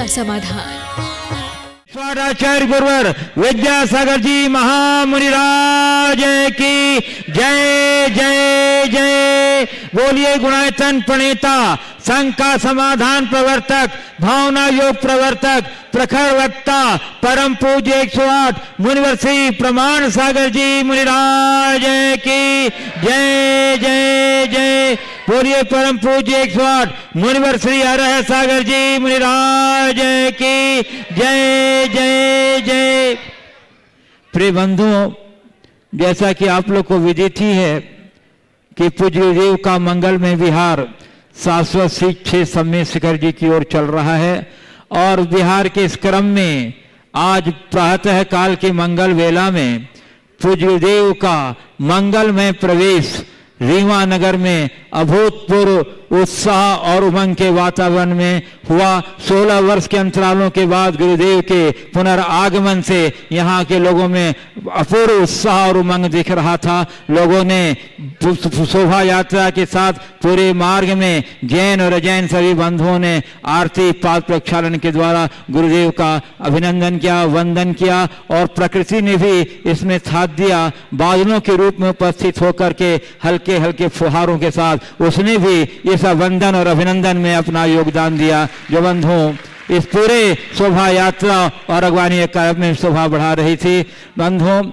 का समाधान। स्वादाचार्य गुरुवर विद्यासागर जी महामुनिराज की जय जय जय। बोलिए गुणायतन प्रणेता, संघ का समाधान प्रवर्तक, भावना योग प्रवर्तक, प्रखर वक्ता, परम पूज्य 108 मुनिवर श्री प्रमाण सागर जी मुनिराज की जय जय जय। बोलिए परम पूज्य 108 मुनिवर श्री हरह सागर जी मुनिराज की जय जय जय। प्रिय बंधुओं, जैसा कि आप लोग को विदित ही है कि पूज्य देव का मंगलमय विहार शाश्वत शिक्षे सम्य शिखर जी की ओर चल रहा है और विहार के इस क्रम में आज प्रातः काल की मंगल वेला में पूज्य देव का मंगलमय प्रवेश रीवा नगर में अभूतपूर्व उत्साह और उमंग के वातावरण में हुआ। 16 वर्ष के अंतरालों के बाद गुरुदेव के पुनर्आगमन से यहाँ के लोगों में अपूर्व उत्साह और उमंग दिख रहा था। लोगों ने शोभा यात्रा के साथ पूरे मार्ग में जैन और अजैन सभी बंधुओं ने आरती पाद प्रक्षालन के द्वारा गुरुदेव का अभिनंदन किया, वंदन किया और प्रकृति ने भी इसमें साथ दिया। बादलों के रूप में उपस्थित होकर के हल्के हल्के फुहारों के साथ उसने भी इस वंदन और अभिनंदन में अपना योगदान दिया, जो बंधुओं इस पूरे शोभा यात्रा और अगवानी कार्य में शोभा बढ़ा रही थी। बंधुओं,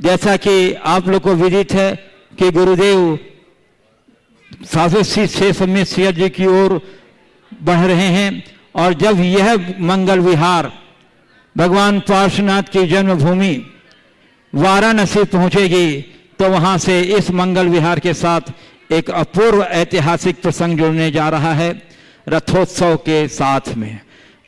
जैसा कि आप लोग को विदित है कि गुरुदेव शाश्वत शिक्षे सम्य शिखर जी की ओर बढ़ रहे हैं और जब यह मंगल विहार भगवान पार्श्वनाथ की जन्मभूमि वाराणसी पहुंचेगी तो वहां से इस मंगल विहार के साथ एक अपूर्व ऐतिहासिक प्रसंग जुड़ने जा रहा है। रथोत्सव के साथ में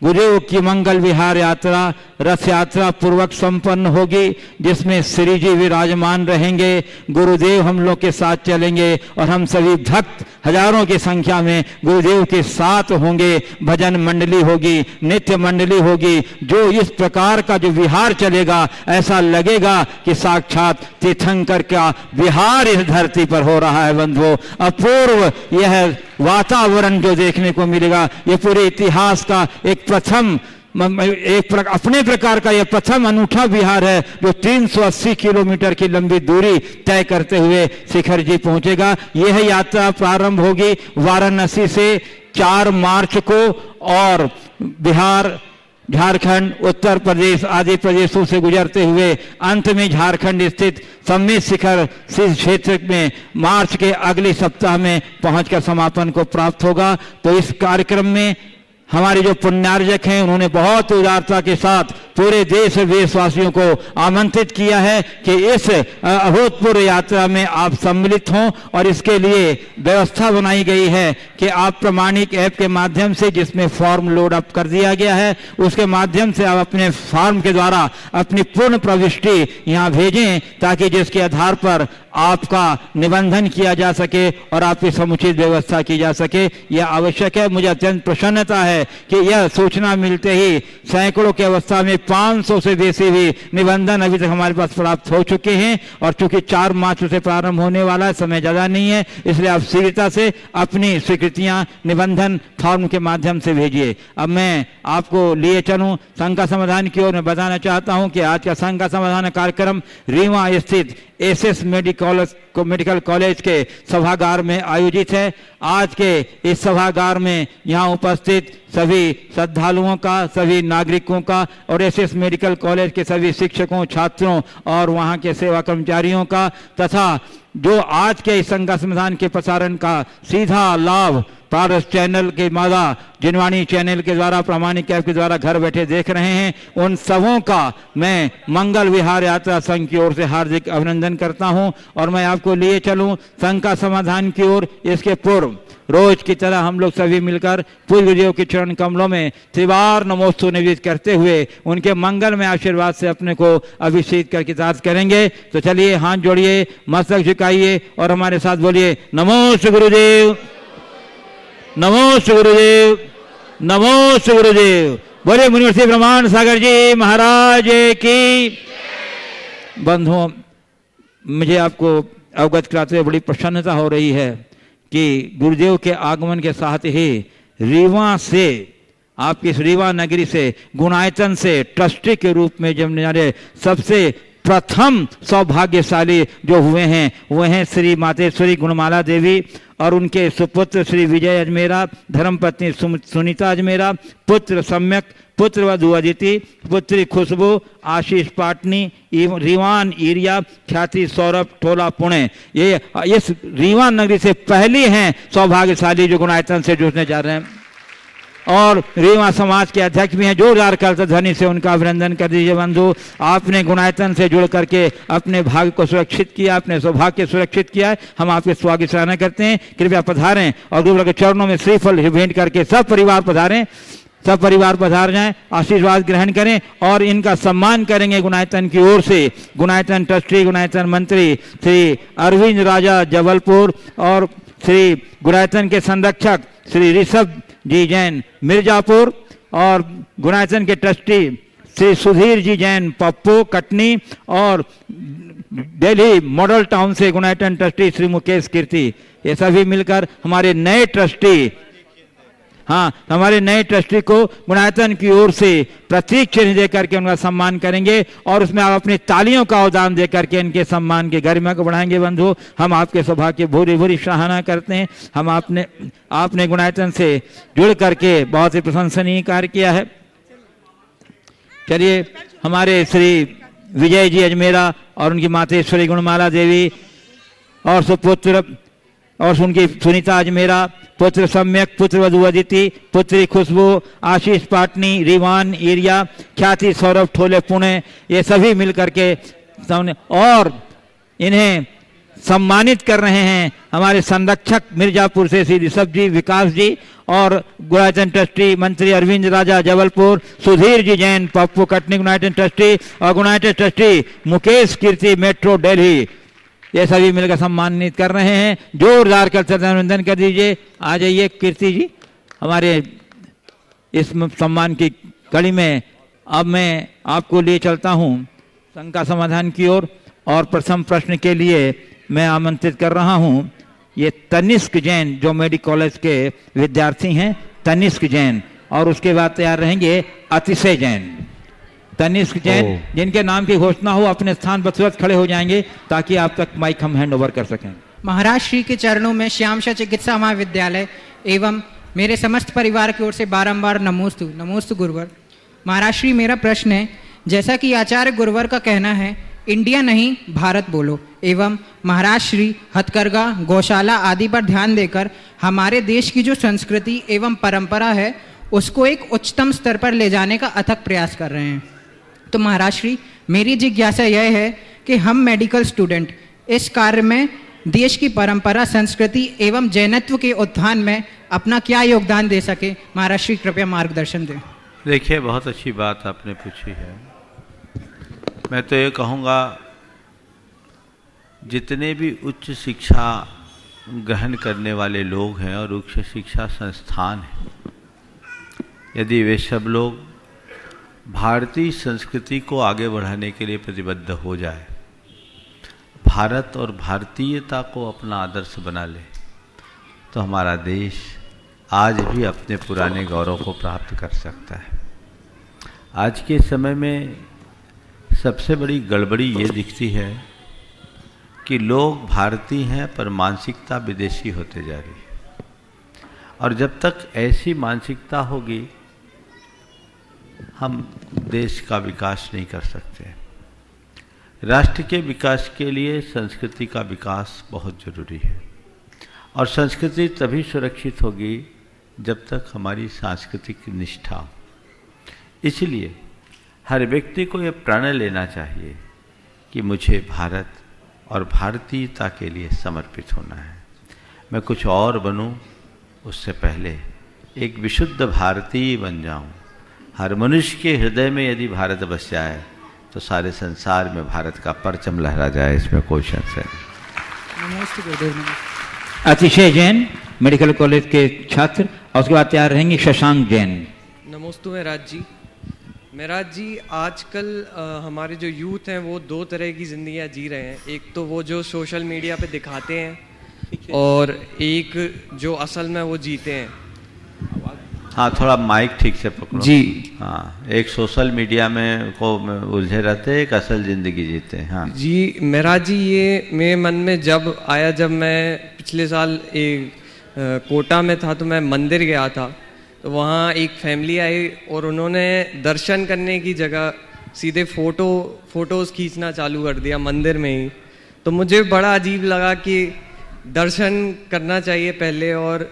गुरुदेव की मंगल विहार यात्रा रथ यात्रा पूर्वक संपन्न होगी, जिसमें श्री जी विराजमान रहेंगे। गुरुदेव हम लोग के साथ चलेंगे और हम सभी भक्त हजारों की संख्या में गुरुदेव के साथ होंगे। भजन मंडली होगी, नित्य मंडली होगी। जो इस प्रकार का जो विहार चलेगा ऐसा लगेगा कि साक्षात तीर्थंकर का विहार इस धरती पर हो रहा है। बंधुओं, अपूर्व यह वातावरण जो देखने को मिलेगा, ये पूरे इतिहास का एक प्रथम अपने प्रकार का यह प्रथम अनूठा विहार है जो 380 किलोमीटर की लंबी दूरी तय करते हुए शिखर जी पहुंचेगा। यह यात्रा प्रारंभ होगी वाराणसी से 4 मार्च को और बिहार, झारखंड, उत्तर प्रदेश आदि प्रदेशों से गुजरते हुए अंत में झारखंड स्थित सम्य शिखर क्षेत्र में मार्च के अगले सप्ताह में पहुंचकर समापन को प्राप्त होगा। तो इस कार्यक्रम में हमारे जो पुण्यार्जक हैं उन्होंने बहुत उदारता के साथ पूरे देश और देशवासियों को आमंत्रित किया है कि इस अभूतपूर्व यात्रा में आप सम्मिलित हों और इसके लिए व्यवस्था बनाई गई है कि आप प्रमाणिक ऐप के माध्यम से, जिसमें फॉर्म लोड अप कर दिया गया है, उसके माध्यम से आप अपने फॉर्म के द्वारा अपनी पूर्ण प्रविष्टि यहाँ भेजें ताकि जिसके आधार पर आपका निबंधन किया जा सके और आपकी समुचित व्यवस्था की जा सके। यह आवश्यक है। मुझे अत्यंत प्रसन्नता है कि यह सूचना मिलते ही सैकड़ों की अवस्था में 500 से बेसी भी निबंधन अभी तक हमारे पास प्राप्त हो चुके हैं और चूंकि 4 मार्च से प्रारंभ होने वाला है, समय ज्यादा नहीं है, इसलिए आप शीघ्रता से अपनी स्वीकृतियां निबंधन फॉर्म के माध्यम से भेजिए। अब मैं आपको लिए चलूं संघ का समाधान की ओर। मैं बताना चाहता हूं कि आज का संघ का समाधान कार्यक्रम रीवा स्थित एसएस मेडिकल कॉलेज के सभागार में आयोजित है। आज के इस सभागार में यहाँ उपस्थित सभी श्रद्धालुओं का, सभी नागरिकों का और एसएस मेडिकल कॉलेज के सभी शिक्षकों, छात्रों और वहाँ के सेवा कर्मचारियों का तथा जो आज के इस संघ समाधान के प्रसारण का सीधा लाभ पारस चैनल के मादा जिनवाणी चैनल के द्वारा, प्रामाणिक ऐप के द्वारा घर बैठे देख रहे हैं, उन सबों का मैं मंगल विहार यात्रा संघ की ओर से हार्दिक अभिनंदन करता हूं। और मैं आपको लिए चलूं संघ का समाधान की ओर। इसके पूर्व रोज की तरह हम लोग सभी मिलकर पूज्य गुरुदेव के चरण कमलों में त्रिवार नमोस्तु निवेदित करते हुए उनके मंगल में आशीर्वाद से अपने को अभिषेक कर कृतार्थ करेंगे। तो चलिए हाथ जोड़िए, मस्तक झुकाइए और हमारे साथ बोलिए नमोस्तु गुरुदेव, नमोस्तु गुरुदेव, नमोस्तु गुरुदेव। बोले मुनिवर श्री प्रमाण सागर जी महाराज की। बंधुओं, मुझे आपको अवगत कराते हुए बड़ी प्रसन्नता हो रही है कि गुरुदेव के आगमन के साथ ही रीवा से आपकी इस रीवा नगरी से गुणायतन से ट्रस्टी के रूप में जब हमारे सबसे प्रथम सौभाग्यशाली जो हुए हैं वो हैं श्री मातेश्वरी गुणमाला देवी और उनके सुपुत्र श्री विजय अजमेरा, धर्मपत्नी सुनीता अजमेरा, पुत्र सम्यक, पुत्र वधु अदिति, पुत्री खुशबू, आशीष पाटनी, रीवान ईरिया, ख्याति सौरभ टोला पुणे। ये इस रीवान नगरी से पहली हैं सौभाग्यशाली जो गुणायतन से जुड़ने जा रहे हैं और रीवा समाज के अध्यक्ष भी हैं। जोरदार करते ध्वनि से उनका अभिनंदन कर दीजिए बंधु। आपने गुणायतन से जुड़ करके अपने भाग्य को सुरक्षित किया, अपने सौभाग्य सुरक्षित किया है। हम आपके स्वागत सराहना करते हैं। कृपया पधारें और गुरुवर के चरणों में श्रीफल भेंट करके सब परिवार पधारें, सब परिवार पधार जाएं, आशीर्वाद ग्रहण करें और इनका सम्मान करेंगे गुणायतन की ओर से। गुणायतन ट्रस्टी, गुणायतन मंत्री श्री अरविंद राजा जबलपुर और श्री गुणायतन के संरक्षक श्री ऋषभ जी जैन मिर्जापुर और गुणायतन के ट्रस्टी श्री सुधीर जी जैन पप्पू कटनी और दिल्ली मॉडल टाउन से गुणायतन ट्रस्टी श्री मुकेश कीर्ति, ये सभी मिलकर हमारे नए ट्रस्टी, हमारे नए ट्रस्टी को गुणायतन की ओर से प्रतीक चिन्ह देकर के उनका सम्मान करेंगे और उसमें आप अपनी तालियों का अवदान देकर के इनके सम्मान के गरिमा को बढ़ाएंगे बंधु। हम आपके सौभाग्य की भूरी भूरी सराहना करते हैं। हम आपने गुणायतन से जुड़ करके बहुत ही प्रशंसनीय कार्य किया है। चलिए हमारे श्री विजय जी अजमेरा और उनकी मातेश्वरी गुणमाला देवी और सुपुत्र और उनकी सुनीता अजमेरा, पुत्र सम्यक, पुत्र वधु अदिति, पुत्री खुशबू, आशीष पाटनी, रीवान ईरिया, ख्याति सौरभ ठोले पुणे, ये सभी मिलकर के सामने और इन्हें सम्मानित कर रहे हैं हमारे संरक्षक मिर्जापुर से श्री ऋषभ जी, विकास जी और गुणायतन ट्रस्टी मंत्री अरविंद राजा जबलपुर, सुधीर जी जैन पप्पू कटनी गुणायतन ट्रस्टी और गुणायतन ट्रस्टी मुकेश कीर्ति मेट्रो दिल्ली, ये सभी मिलकर सम्मानित कर रहे हैं। जोरदार करते अभिनंदन कर दीजिए। आ जाइए कीर्ति जी हमारे इस सम्मान की कड़ी में। अब मैं आपको लिए चलता हूं शंका समाधान की ओर और प्रथम प्रश्न के लिए मैं आमंत्रित कर रहा हूं ये तनिष्क जैन जो मेडिकल कॉलेज के विद्यार्थी हैं, तनिष्क जैन, और उसके बाद तैयार रहेंगे अतिशय जैन। तनिष्क जैन जिनके नाम की घोषणा हो अपने स्थान पर तुरंत खड़े हो जाएंगे ताकि आप तक माइक हम हैंड ओवर कर सकें। महाराज श्री के चरणों में श्यामशा चिकित्सा महाविद्यालय एवं मेरे समस्त परिवार की ओर से बारंबार नमोस्तु नमोस्तु गुरुवर। महाराज श्री मेरा प्रश्न है, जैसा कि आचार्य गुरुवर का कहना है इंडिया नहीं भारत बोलो एवं महाराज श्री हथकरघा गौशाला आदि पर ध्यान देकर हमारे देश की जो संस्कृति एवं परंपरा है उसको एक उच्चतम स्तर पर ले जाने का अथक प्रयास कर रहे हैं। तो महाराज श्री मेरी जिज्ञासा यह है कि हम मेडिकल स्टूडेंट इस कार्य में देश की परंपरा संस्कृति एवं जैनत्व के उत्थान में अपना क्या योगदान दे सके, महाराज श्री कृपया मार्गदर्शन दें। देखिए बहुत अच्छी बात आपने पूछी है। मैं तो ये कहूँगा जितने भी उच्च शिक्षा ग्रहण करने वाले लोग हैं और उच्च शिक्षा संस्थान हैं, यदि वे सब लोग भारतीय संस्कृति को आगे बढ़ाने के लिए प्रतिबद्ध हो जाए, भारत और भारतीयता को अपना आदर्श बना ले, तो हमारा देश आज भी अपने पुराने गौरव को प्राप्त कर सकता है। आज के समय में सबसे बड़ी गड़बड़ी ये दिखती है कि लोग भारतीय हैं पर मानसिकता विदेशी होते जा रही है, और जब तक ऐसी मानसिकता होगी हम देश का विकास नहीं कर सकते। राष्ट्र के विकास के लिए संस्कृति का विकास बहुत जरूरी है, और संस्कृति तभी सुरक्षित होगी जब तक हमारी सांस्कृतिक निष्ठा हो। इसलिए हर व्यक्ति को यह प्रण लेना चाहिए कि मुझे भारत और भारतीयता के लिए समर्पित होना है। मैं कुछ और बनूं उससे पहले एक विशुद्ध भारतीय बन जाऊं। हर मनुष्य के हृदय में यदि भारत बस जाए तो सारे संसार में भारत का परचम लहरा जाए, इसमें कोई संशय नहीं। अतिशय जैन मेडिकल कॉलेज के छात्र और उसके बाद तैयार रहेंगे शशांक जैन। नमोस्तु महराज जी। महराज जी आजकल हमारे जो यूथ हैं वो दो तरह की ज़िंदगियाँ जी रहे हैं। एक तो वो जो सोशल मीडिया पे दिखाते हैं और एक जो असल में वो जीते हैं। हाँ, थोड़ा माइक ठीक से पकड़ो जी। हाँ, एक सोशल मीडिया में को उलझे रहते, एक असल जिंदगी जीते हैं। हाँ जी महाराज जी, ये मेरे मन में जब आया, जब मैं पिछले साल एक कोटा में था तो मैं मंदिर गया था, तो वहाँ एक फैमिली आई और उन्होंने दर्शन करने की जगह सीधे फोटोज़ खींचना चालू कर दिया मंदिर में ही। तो मुझे बड़ा अजीब लगा कि दर्शन करना चाहिए पहले, और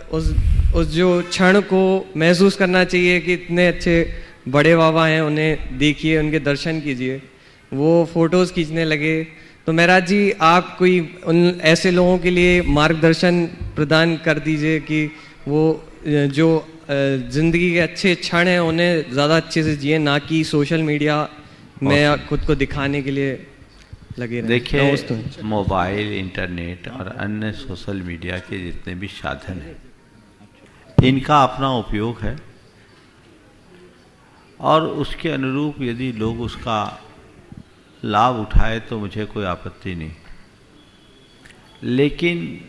उस जो क्षण को महसूस करना चाहिए कि इतने अच्छे बड़े बाबा हैं, उन्हें देखिए, उनके दर्शन कीजिए। वो फ़ोटोज़ खींचने लगे। तो महाराज जी, आप कोई उन ऐसे लोगों के लिए मार्गदर्शन प्रदान कर दीजिए कि वो जो ज़िंदगी के अच्छे क्षण हैं उन्हें ज़्यादा अच्छे से जिए, ना कि सोशल मीडिया में खुद को दिखाने के लिए लगे रहें। देखिए, मोबाइल, इंटरनेट और अन्य सोशल मीडिया के जितने भी साधन हैं, इनका अपना उपयोग है और उसके अनुरूप यदि लोग उसका लाभ उठाए तो मुझे कोई आपत्ति नहीं, लेकिन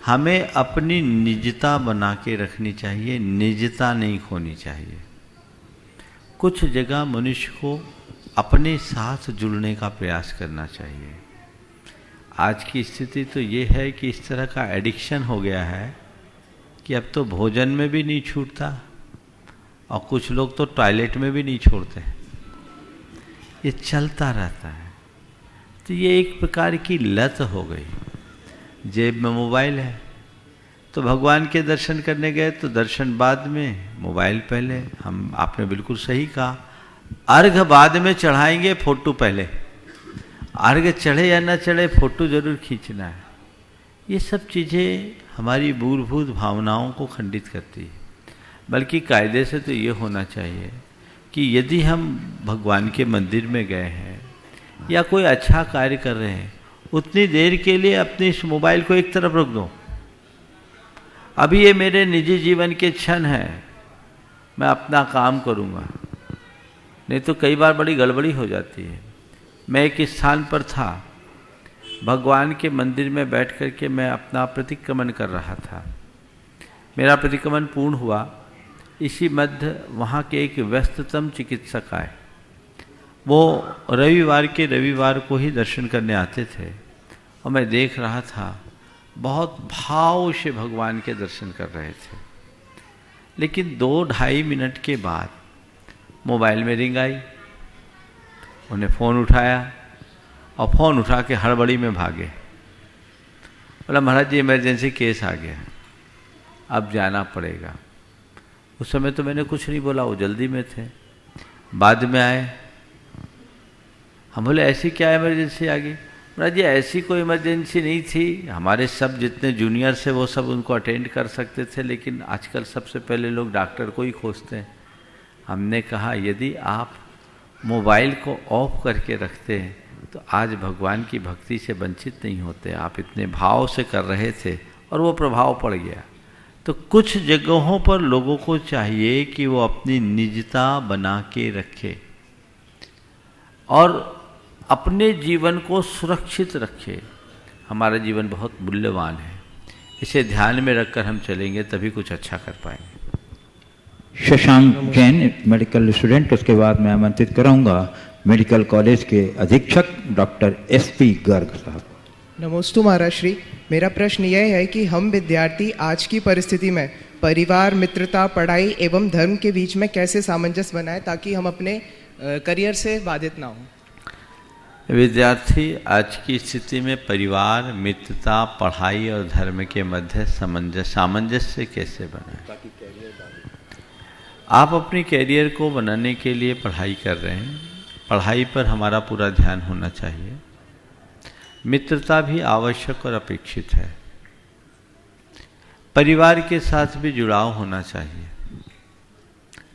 हमें अपनी निजता बना के रखनी चाहिए, निजता नहीं खोनी चाहिए। कुछ जगह मनुष्य को अपने साथ जुड़ने का प्रयास करना चाहिए। आज की स्थिति तो ये है कि इस तरह का एडिक्शन हो गया है कि अब तो भोजन में भी नहीं छूटता और कुछ लोग तो टॉयलेट में भी नहीं छोड़ते। ये चलता रहता है, तो ये एक प्रकार की लत हो गई। जेब में मोबाइल है तो भगवान के दर्शन करने गए तो दर्शन बाद में, मोबाइल पहले। आपने बिल्कुल सही कहा, अर्घ बाद में चढ़ाएंगे, फोटो पहले। अर्घ चढ़े या न चढ़े, फोटो जरूर खींचना है। ये सब चीज़ें हमारी मूलभूत भावनाओं को खंडित करती है। बल्कि कायदे से तो ये होना चाहिए कि यदि हम भगवान के मंदिर में गए हैं या कोई अच्छा कार्य कर रहे हैं, उतनी देर के लिए अपने इस मोबाइल को एक तरफ रख दो। अभी ये मेरे निजी जीवन के क्षण हैं, मैं अपना काम करूँगा। नहीं तो कई बार बड़ी गड़बड़ी हो जाती है। मैं एक स्थान पर था, भगवान के मंदिर में बैठ कर के मैं अपना प्रतिक्रमण कर रहा था। मेरा प्रतिक्रमण पूर्ण हुआ, इसी मध्य वहाँ के एक व्यस्ततम चिकित्सक आए। वो रविवार को ही दर्शन करने आते थे और मैं देख रहा था, बहुत भाव से भगवान के दर्शन कर रहे थे। लेकिन 2-2.5 मिनट के बाद मोबाइल में रिंग आई। उन्हें फ़ोन उठाया और फ़ोन उठा के हड़बड़ी में भागे। बोला, महाराज जी इमरजेंसी केस आ गया, अब जाना पड़ेगा। उस समय तो मैंने कुछ नहीं बोला, वो जल्दी में थे। बाद में आए, हम बोले ऐसी क्या इमरजेंसी आ गई? महाराज जी ऐसी कोई इमरजेंसी नहीं थी, हमारे सब जितने जूनियर थे वो सब उनको अटेंड कर सकते थे, लेकिन आजकल सबसे पहले लोग डॉक्टर को ही खोजते हैं। हमने कहा यदि आप मोबाइल को ऑफ करके रखते हैं तो आज भगवान की भक्ति से वंचित नहीं होते। आप इतने भाव से कर रहे थे और वो प्रभाव पड़ गया। तो कुछ जगहों पर लोगों को चाहिए कि वो अपनी निजता बना के रखे और अपने जीवन को सुरक्षित रखे। हमारा जीवन बहुत मूल्यवान है, इसे ध्यान में रखकर हम चलेंगे तभी कुछ अच्छा कर पाएंगे। शशांक जैन मेडिकल स्टूडेंट, उसके बाद मैं आमंत्रित कराऊंगा मेडिकल कॉलेज के अधीक्षक डॉक्टर SP गर्ग साहब। नमोस्तु महाराज श्री, मेरा प्रश्न यह है कि हम विद्यार्थी आज की परिस्थिति में परिवार, मित्रता, पढ़ाई एवं धर्म के बीच में कैसे सामंजस्य बनाएं ताकि हम अपने करियर से बाधित ना हों। विद्यार्थी आज की स्थिति में परिवार, मित्रता, पढ़ाई और धर्म के मध्य सामंजस्य कैसे बनाएं? आप अपनी कैरियर को बनाने के लिए पढ़ाई कर रहे हैं, पढ़ाई पर हमारा पूरा ध्यान होना चाहिए। मित्रता भी आवश्यक और अपेक्षित है। परिवार के साथ भी जुड़ाव होना चाहिए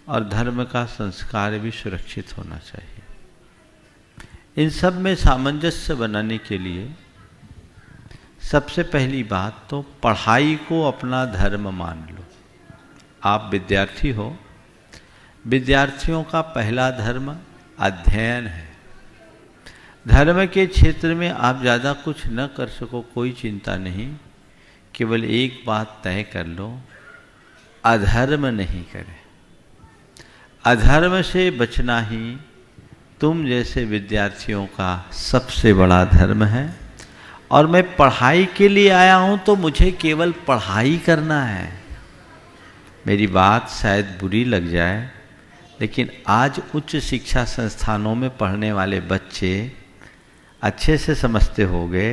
और धर्म का संस्कार भी सुरक्षित होना चाहिए। इन सब में सामंजस्य बनाने के लिए सबसे पहली बात तो पढ़ाई को अपना धर्म मान लो। आप विद्यार्थी हो, विद्यार्थियों का पहला धर्म अध्ययन है। धर्म के क्षेत्र में आप ज़्यादा कुछ न कर सको, कोई चिंता नहीं, केवल एक बात तय कर लो अधर्म नहीं करें। अधर्म से बचना ही तुम जैसे विद्यार्थियों का सबसे बड़ा धर्म है। और मैं पढ़ाई के लिए आया हूं तो मुझे केवल पढ़ाई करना है। मेरी बात शायद बुरी लग जाए, लेकिन आज उच्च शिक्षा संस्थानों में पढ़ने वाले बच्चे अच्छे से समझते होंगे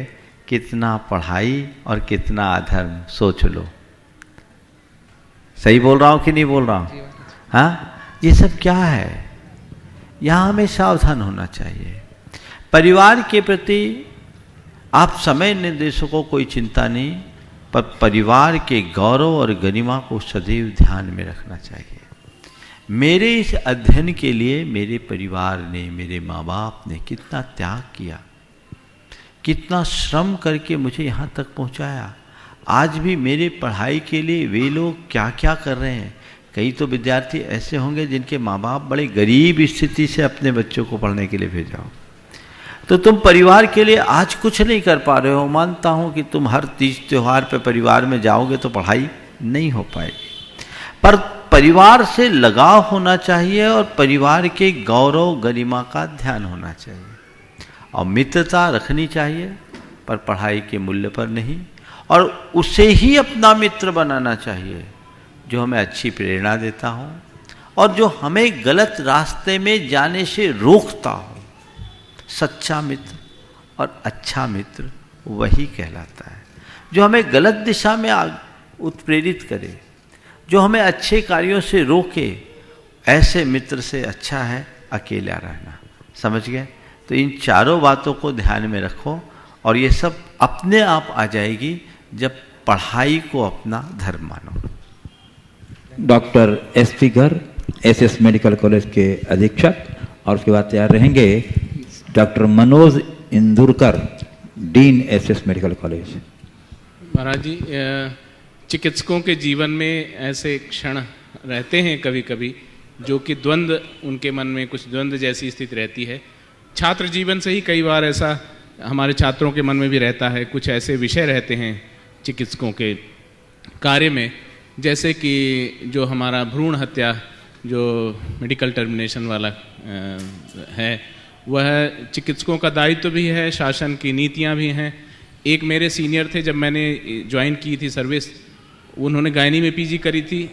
कितना पढ़ाई और कितना अधर्म। सोच लो, सही बोल रहा हूं कि नहीं बोल रहा हूं? हाँ, ये सब क्या है? यहाँ हमें सावधान होना चाहिए। परिवार के प्रति आप समय निर्देशों को कोई चिंता नहीं, पर परिवार के गौरव और गरिमा को सदैव ध्यान में रखना चाहिए। मेरे इस अध्ययन के लिए मेरे परिवार ने, मेरे माँ बाप ने कितना त्याग किया, कितना श्रम करके मुझे यहाँ तक पहुँचाया। आज भी मेरे पढ़ाई के लिए वे लोग क्या क्या कर रहे हैं। कई तो विद्यार्थी ऐसे होंगे जिनके माँ बाप बड़े गरीब स्थिति से अपने बच्चों को पढ़ने के लिए भेजा हो, तो तुम परिवार के लिए आज कुछ नहीं कर पा रहे हो। मानता हूँ कि तुम हर तीज त्योहार पे परिवार में जाओगे तो पढ़ाई नहीं हो पाएगी, पर परिवार से लगाव होना चाहिए और परिवार के गौरव गरिमा का ध्यान होना चाहिए। और मित्रता रखनी चाहिए, पर पढ़ाई के मूल्य पर नहीं। और उसे ही अपना मित्र बनाना चाहिए जो हमें अच्छी प्रेरणा देता हो और जो हमें गलत रास्ते में जाने से रोकता हो। सच्चा मित्र और अच्छा मित्र वही कहलाता है जो हमें गलत दिशा में उत्प्रेरित करे, जो हमें अच्छे कार्यों से रोके। ऐसे मित्र से अच्छा है अकेला रहना। समझ गए? तो इन चारों बातों को ध्यान में रखो और ये सब अपने आप आ जाएगी जब पढ़ाई को अपना धर्म मानो। Doctor S P. Garg, SS medical college के अधीक्षक, और उसके बाद तैयार रहेंगे doctor Manoj Indurkar, dean SS medical college. महाराज जी, चिकित्सकों के जीवन में ऐसे क्षण रहते हैं कभी कभी जो कि द्वंद्व, उनके मन में कुछ द्वंद्व जैसी स्थिति रहती है। छात्र जीवन से ही कई बार ऐसा हमारे छात्रों के मन में भी रहता है। कुछ ऐसे विषय रहते हैं चिकित्सकों के कार्य में, जैसे कि जो हमारा भ्रूण हत्या, जो मेडिकल टर्मिनेशन वाला है, वह चिकित्सकों का दायित्व भी है, शासन की नीतियां भी हैं। एक मेरे सीनियर थे, जब मैंने ज्वाइन की थी सर्विस, उन्होंने गायनी में पीजी करी थी।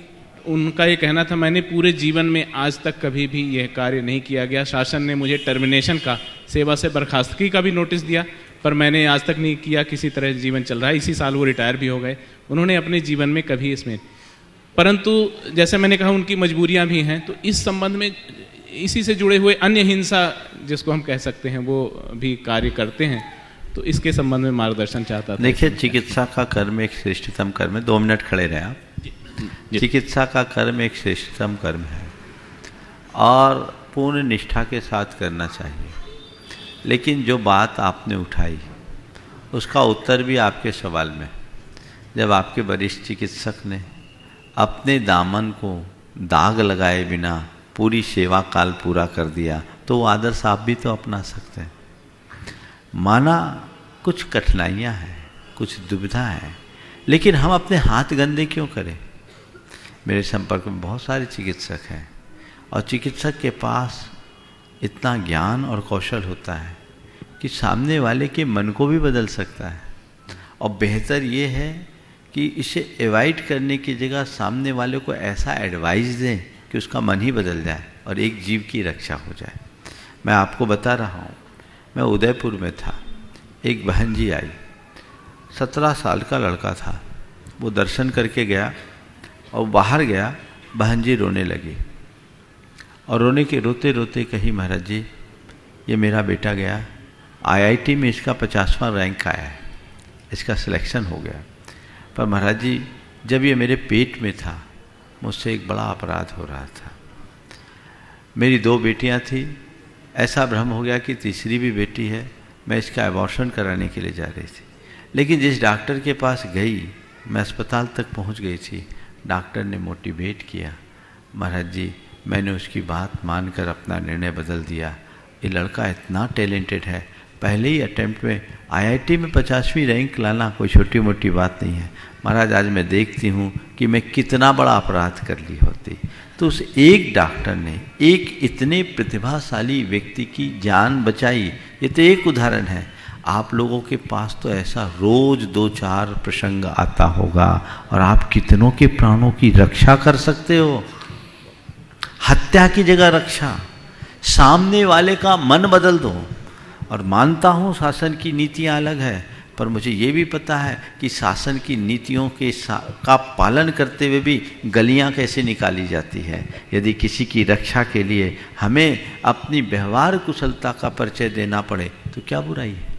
उनका ये कहना था, मैंने पूरे जीवन में आज तक कभी भी यह कार्य नहीं किया गया। शासन ने मुझे टर्मिनेशन का, सेवा से बर्खास्तगी का भी नोटिस दिया, पर मैंने आज तक नहीं किया। किसी तरह जीवन चल रहा है। इसी साल वो रिटायर भी हो गए। उन्होंने अपने जीवन में कभी इसमें, परंतु जैसे मैंने कहा उनकी मजबूरियां भी हैं। तो इस संबंध में इसी से जुड़े हुए अन्य हिंसा जिसको हम कह सकते हैं वो भी कार्य करते हैं। तो इसके संबंध में मार्गदर्शन चाहता था। देखिए, चिकित्सा का कर्म एक श्रेष्ठतम कर्म है। 2 मिनट खड़े रहे आप। चिकित्सा का कर्म एक श्रेष्ठतम कर्म है और पूर्ण निष्ठा के साथ करना चाहिए। लेकिन जो बात आपने उठाई उसका उत्तर भी आपके सवाल में, जब आपके वरिष्ठ चिकित्सक ने अपने दामन को दाग लगाए बिना पूरी सेवा काल पूरा कर दिया, तो वो आदर्श आप भी तो अपना सकते हैं। माना कुछ कठिनाइयाँ हैं, कुछ दुविधा है, लेकिन हम अपने हाथ गंदे क्यों करें? मेरे संपर्क में बहुत सारे चिकित्सक हैं और चिकित्सक के पास इतना ज्ञान और कौशल होता है कि सामने वाले के मन को भी बदल सकता है। और बेहतर ये है कि इसे अवॉइड करने की जगह सामने वाले को ऐसा एडवाइस दें कि उसका मन ही बदल जाए और एक जीव की रक्षा हो जाए। मैं आपको बता रहा हूँ, मैं उदयपुर में था, एक बहन जी आई, 17 साल का लड़का था। वो दर्शन करके गया और बाहर गया, बहन जी रोने लगी और रोते रोते कही, महाराज जी ये मेरा बेटा गया, IIT में इसका 50वां रैंक आया है, इसका सिलेक्शन हो गया, पर महाराज जी जब ये मेरे पेट में था मुझसे एक बड़ा अपराध हो रहा था। मेरी 2 बेटियां थी, ऐसा भ्रम हो गया कि तीसरी भी बेटी है, मैं इसका अबॉर्शन कराने के लिए जा रही थी। लेकिन जिस डॉक्टर के पास गई, मैं अस्पताल तक पहुंच गई थी, डॉक्टर ने मोटिवेट किया। महाराज जी मैंने उसकी बात मानकर अपना निर्णय बदल दिया। ये लड़का इतना टैलेंटेड है, पहले ही अटेम्प्ट में IIT में 50वीं रैंक लाना कोई छोटी मोटी बात नहीं है। महाराज आज मैं देखती हूँ कि मैं कितना बड़ा अपराध कर ली होती, तो उस एक डॉक्टर ने एक इतने प्रतिभाशाली व्यक्ति की जान बचाई। ये तो एक उदाहरण है। आप लोगों के पास तो ऐसा रोज 2-4 प्रसंग आता होगा और आप कितनों के प्राणों की रक्षा कर सकते हो। हत्या की जगह रक्षा, सामने वाले का मन बदल दो। और मानता हूँ शासन की नीतियाँ अलग है, पर मुझे ये भी पता है कि शासन की नीतियों का पालन करते हुए भी गलियाँ कैसे निकाली जाती है। यदि किसी की रक्षा के लिए हमें अपनी व्यवहार कुशलता का परिचय देना पड़े तो क्या बुराई है।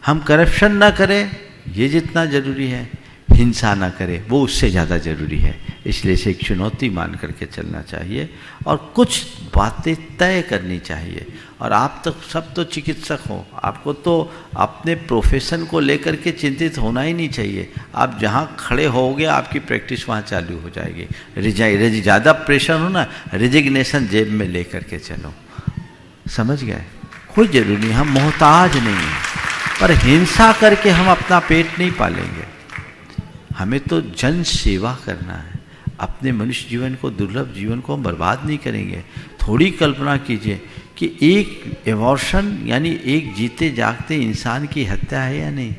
हम करप्शन ना करें ये जितना जरूरी है, हिंसा ना करें वो उससे ज़्यादा ज़रूरी है। इसलिए इसे एक चुनौती मान करके चलना चाहिए और कुछ बातें तय करनी चाहिए। और आप तो सब तो चिकित्सक हो, आपको तो अपने प्रोफेशन को लेकर के चिंतित होना ही नहीं चाहिए। आप जहाँ खड़े होगे आपकी प्रैक्टिस वहाँ चालू हो जाएगी। ज़्यादा प्रेशर हो ना, रिजिग्नेशन जेब में लेकर के चलो। समझ गए? कोई ज़रूरी नहीं, हम मोहताज नहीं हैं, पर हिंसा करके हम अपना पेट नहीं पालेंगे। हमें तो जन सेवा करना है। अपने मनुष्य जीवन को, दुर्लभ जीवन को हम बर्बाद नहीं करेंगे। थोड़ी कल्पना कीजिए कि एक एबॉर्शन यानी एक जीते जागते इंसान की हत्या है या नहीं।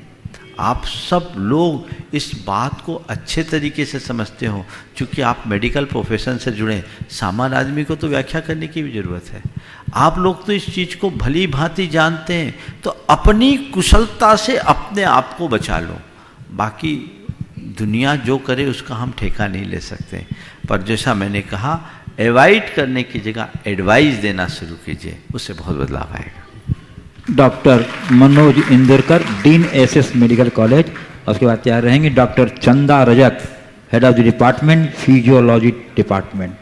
आप सब लोग इस बात को अच्छे तरीके से समझते हो, क्योंकि आप मेडिकल प्रोफेशन से जुड़े। सामान्य आदमी को तो व्याख्या करने की भी ज़रूरत है। आप लोग तो इस चीज़ को भली भांति जानते हैं, तो अपनी कुशलता से अपने आप को बचा लो। बाकी दुनिया जो करे उसका हम ठेका नहीं ले सकते। पर जैसा मैंने कहा, एवॉइड करने की जगह एडवाइस देना शुरू कीजिए, उससे बहुत बदलाव आएगा। Doctor Manoj Indarkar, dean SS medical college. उसके बाद तैयार रहेंगे doctor Chanda Rajak, head of the department physiology department.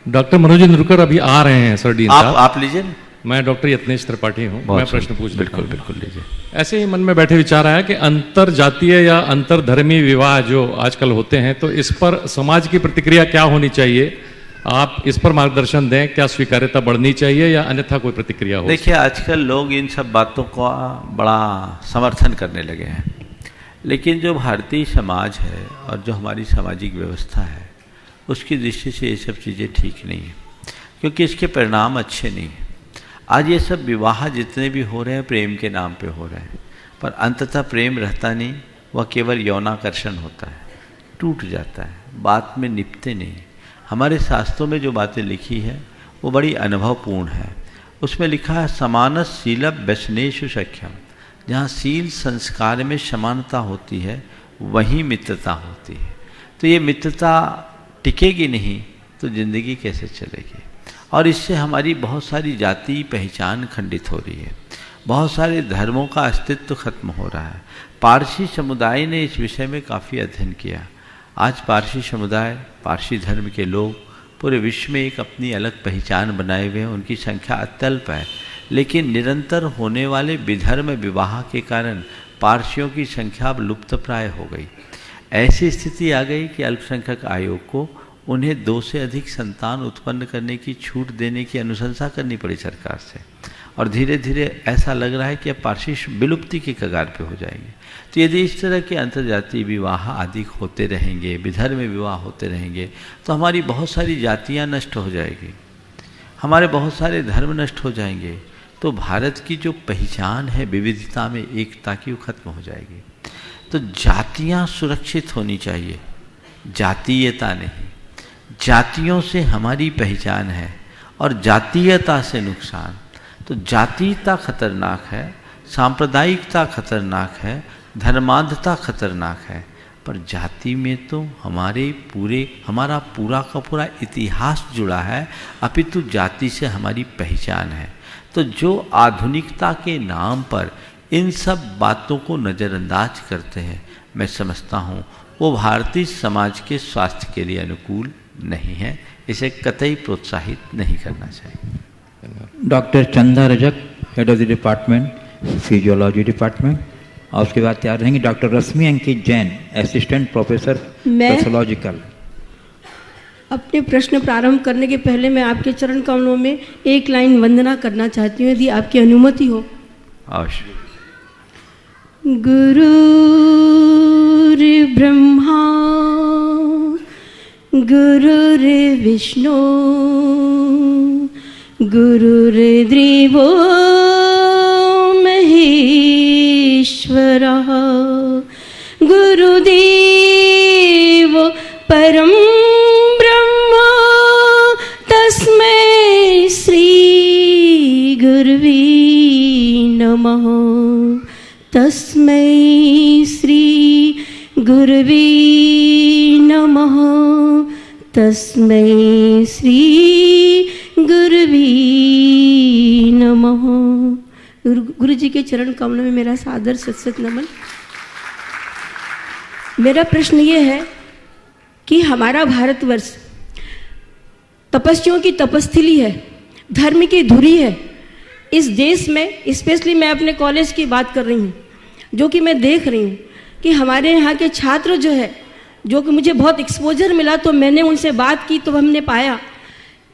Doctor Manoj Indarkar अभी आ रहे हैं सर डीन साहब। आप लीजिए। मैं डॉक्टर यत्नेश त्रिपाठी हूँ। मैं प्रश्न पूछ लेता हूँ। बिल्कुल लीजिए। ऐसे ही मन में बैठे विचार आया कि अंतर जातीय या अंतर धर्मी विवाह जो आजकल होते हैं, तो इस पर समाज की प्रतिक्रिया क्या होनी चाहिए? आप इस पर मार्गदर्शन दें। क्या स्वीकार्यता बढ़नी चाहिए या अन्यथा कोई प्रतिक्रिया हो? देखिए, आजकल लोग इन सब बातों का बड़ा समर्थन करने लगे हैं, लेकिन जो भारतीय समाज है और जो हमारी सामाजिक व्यवस्था है उसकी दृष्टि से ये सब चीज़ें ठीक नहीं है, क्योंकि इसके परिणाम अच्छे नहीं हैं। आज ये सब विवाह जितने भी हो रहे हैं प्रेम के नाम पे हो रहे हैं, पर अंततः प्रेम रहता नहीं, वह केवल यौनाकर्षण होता है, टूट जाता है, बात में निपटते नहीं। हमारे शास्त्रों में जो बातें लिखी है वो बड़ी अनुभवपूर्ण है। उसमें लिखा है समानस शीलभ व्यसनेषु सख्यम। जहाँ शील संस्कार में समानता होती है वहीं मित्रता होती है। तो ये मित्रता टिकेगी नहीं तो जिंदगी कैसे चलेगी। और इससे हमारी बहुत सारी जाति पहचान खंडित हो रही है, बहुत सारे धर्मों का अस्तित्व खत्म हो रहा है। पारसी समुदाय ने इस विषय में काफ़ी अध्ययन किया। आज पारसी समुदाय, पारसी धर्म के लोग पूरे विश्व में एक अपनी अलग पहचान बनाए हुए हैं। उनकी संख्या अत्यल्प है, लेकिन निरंतर होने वाले विधर्म विवाह के कारण पारसियों की संख्या अब लुप्त प्राय हो गई। ऐसी स्थिति आ गई कि अल्पसंख्यक आयोग को उन्हें 2 से अधिक संतान उत्पन्न करने की छूट देने की अनुशंसा करनी पड़ी सरकार से। और धीरे धीरे ऐसा लग रहा है कि अब पारसी विलुप्ति के कगार पे हो जाएंगे। तो यदि इस तरह के अंतर्जातीय विवाह आदि होते रहेंगे, विधर्म विवाह होते रहेंगे, तो हमारी बहुत सारी जातियाँ नष्ट हो जाएगी, हमारे बहुत सारे धर्म नष्ट हो जाएंगे। तो भारत की जो पहचान है विविधता में एकता की, वो खत्म हो जाएगी। तो जातियाँ सुरक्षित होनी चाहिए, जातीयता नहीं। जातियों से हमारी पहचान है और जातीयता से नुकसान। तो जातीयता खतरनाक है, सांप्रदायिकता खतरनाक है, धर्मांधता खतरनाक है, पर जाति में तो हमारा पूरा का पूरा इतिहास जुड़ा है, अपितु जाति से हमारी पहचान है। तो जो आधुनिकता के नाम पर इन सब बातों को नज़रअंदाज करते हैं, मैं समझता हूँ वो भारतीय समाज के स्वास्थ्य के लिए अनुकूल नहीं है। इसे कतई प्रोत्साहित नहीं करना चाहिए। Doctor Chanda Rajak, head of the department physiology department. और उसके बाद तैयार रहेंगे doctor Rashmi Ankit Jain, assistant professor pathological. अपने प्रश्न प्रारंभ करने के पहले मैं आपके चरण कमलों में एक लाइन वंदना करना चाहती हूँ, यदि आपकी अनुमति हो। अवश्य। गुरुर्ब्रह्मा गुरुर्विष्णु गुरुर्देवो महेश्वरः गुरुदेव परं ब्रह्म तस्मै श्री गुरुवे नमः तस्मै श्री गुरुवे नमः तस्मै श्री गुरुवे नमः। गुरु जी के चरण कमलों में मेरा सादर सत नमन। मेरा प्रश्न ये है कि हमारा भारतवर्ष तपस्वियों की तपस्थली है, धर्म की धुरी है। इस देश में स्पेशली मैं अपने कॉलेज की बात कर रही हूँ, जो कि मैं देख रही हूँ कि हमारे यहाँ के छात्र जो है, जो कि मुझे बहुत एक्सपोजर मिला, तो मैंने उनसे बात की तो हमने पाया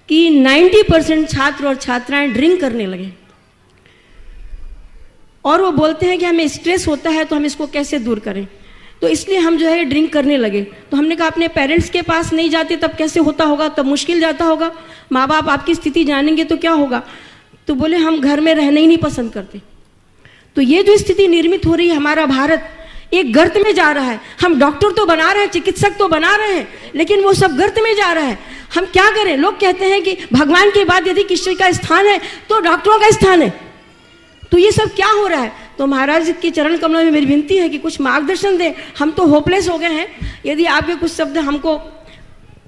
कि 90% छात्र और छात्राएं ड्रिंक करने लगे और वो बोलते हैं कि हमें स्ट्रेस होता है तो हम इसको कैसे दूर करें, तो इसलिए हम जो है ड्रिंक करने लगे। तो हमने कहा अपने पेरेंट्स के पास नहीं जाते तब कैसे होता होगा, तब मुश्किल जाता होगा, माँ बाप आपकी स्थिति जानेंगे तो क्या होगा। तो बोले हम घर में रहना ही नहीं पसंद करते। तो ये जो स्थिति निर्मित हो रही है, हमारा भारत एक गर्त में जा रहा है। हम डॉक्टर तो बना रहे हैं, चिकित्सक तो बना रहे हैं, लेकिन वो सब गर्त में जा रहा है। हम क्या करें? लोग कहते हैं कि भगवान के बाद यदि किसी का स्थान है तो डॉक्टरों का स्थान है। तो ये सब क्या हो रहा है? तो महाराज के चरण कमलों में मेरी विनती है कि कुछ मार्गदर्शन दें। हम तो होपलेस हो गए हैं। यदि आपके कुछ शब्द हमको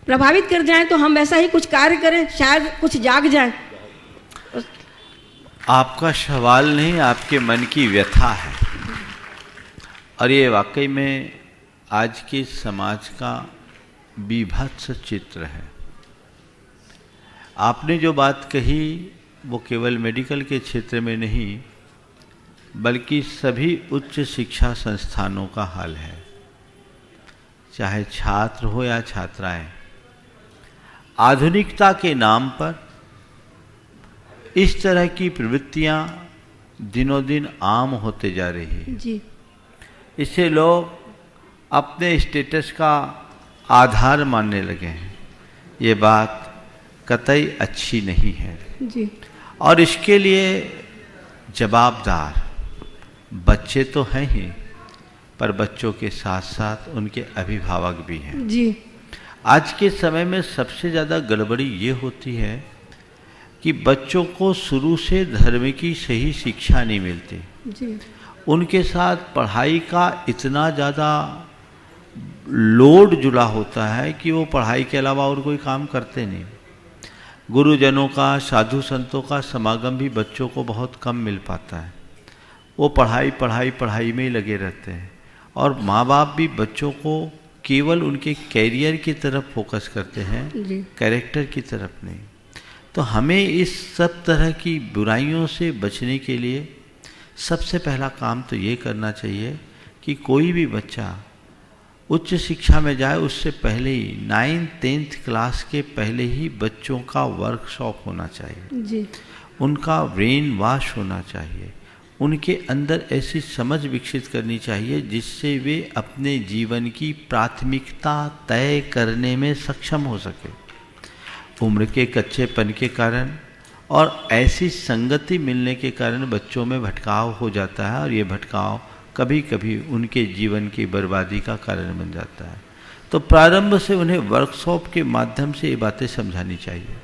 प्रभावित कर जाएं तो हम वैसा ही कुछ कार्य करें, शायद कुछ जाग जाए। आपका सवाल नहीं, आपके मन की व्यथा है, और ये वाकई में आज के समाज का बीभत्स चित्र है। आपने जो बात कही वो केवल मेडिकल के क्षेत्र में नहीं, बल्कि सभी उच्च शिक्षा संस्थानों का हाल है, चाहे छात्र हो या छात्राएं। आधुनिकता के नाम पर इस तरह की प्रवृत्तियां दिनों दिन आम होते जा रही है जी। इससे लोग अपने स्टेटस का आधार मानने लगे हैं। ये बात कतई अच्छी नहीं है जी। और इसके लिए जवाबदार बच्चे तो हैं ही, पर बच्चों के साथ साथ उनके अभिभावक भी हैं जी। आज के समय में सबसे ज़्यादा गड़बड़ी ये होती है कि बच्चों को शुरू से धर्म की सही शिक्षा नहीं मिलती जी। उनके साथ पढ़ाई का इतना ज़्यादा लोड जुड़ा होता है कि वो पढ़ाई के अलावा और कोई काम करते नहीं। गुरुजनों का, साधु संतों का समागम भी बच्चों को बहुत कम मिल पाता है। वो पढ़ाई में ही लगे रहते हैं, और माँ बाप भी बच्चों को केवल उनके कैरियर की तरफ फोकस करते हैं, कैरेक्टर की तरफ नहीं। तो हमें इस सब तरह की बुराइयों से बचने के लिए सबसे पहला काम तो ये करना चाहिए कि कोई भी बच्चा उच्च शिक्षा में जाए उससे पहले ही 9th-10th क्लास के पहले ही बच्चों का वर्कशॉप होना चाहिए जी। उनका ब्रेन वॉश होना चाहिए, उनके अंदर ऐसी समझ विकसित करनी चाहिए जिससे वे अपने जीवन की प्राथमिकता तय करने में सक्षम हो सके। उम्र के कच्चेपन के कारण और ऐसी संगति मिलने के कारण बच्चों में भटकाव हो जाता है, और ये भटकाव कभी कभी उनके जीवन की बर्बादी का कारण बन जाता है। तो प्रारंभ से उन्हें वर्कशॉप के माध्यम से ये बातें समझानी चाहिए।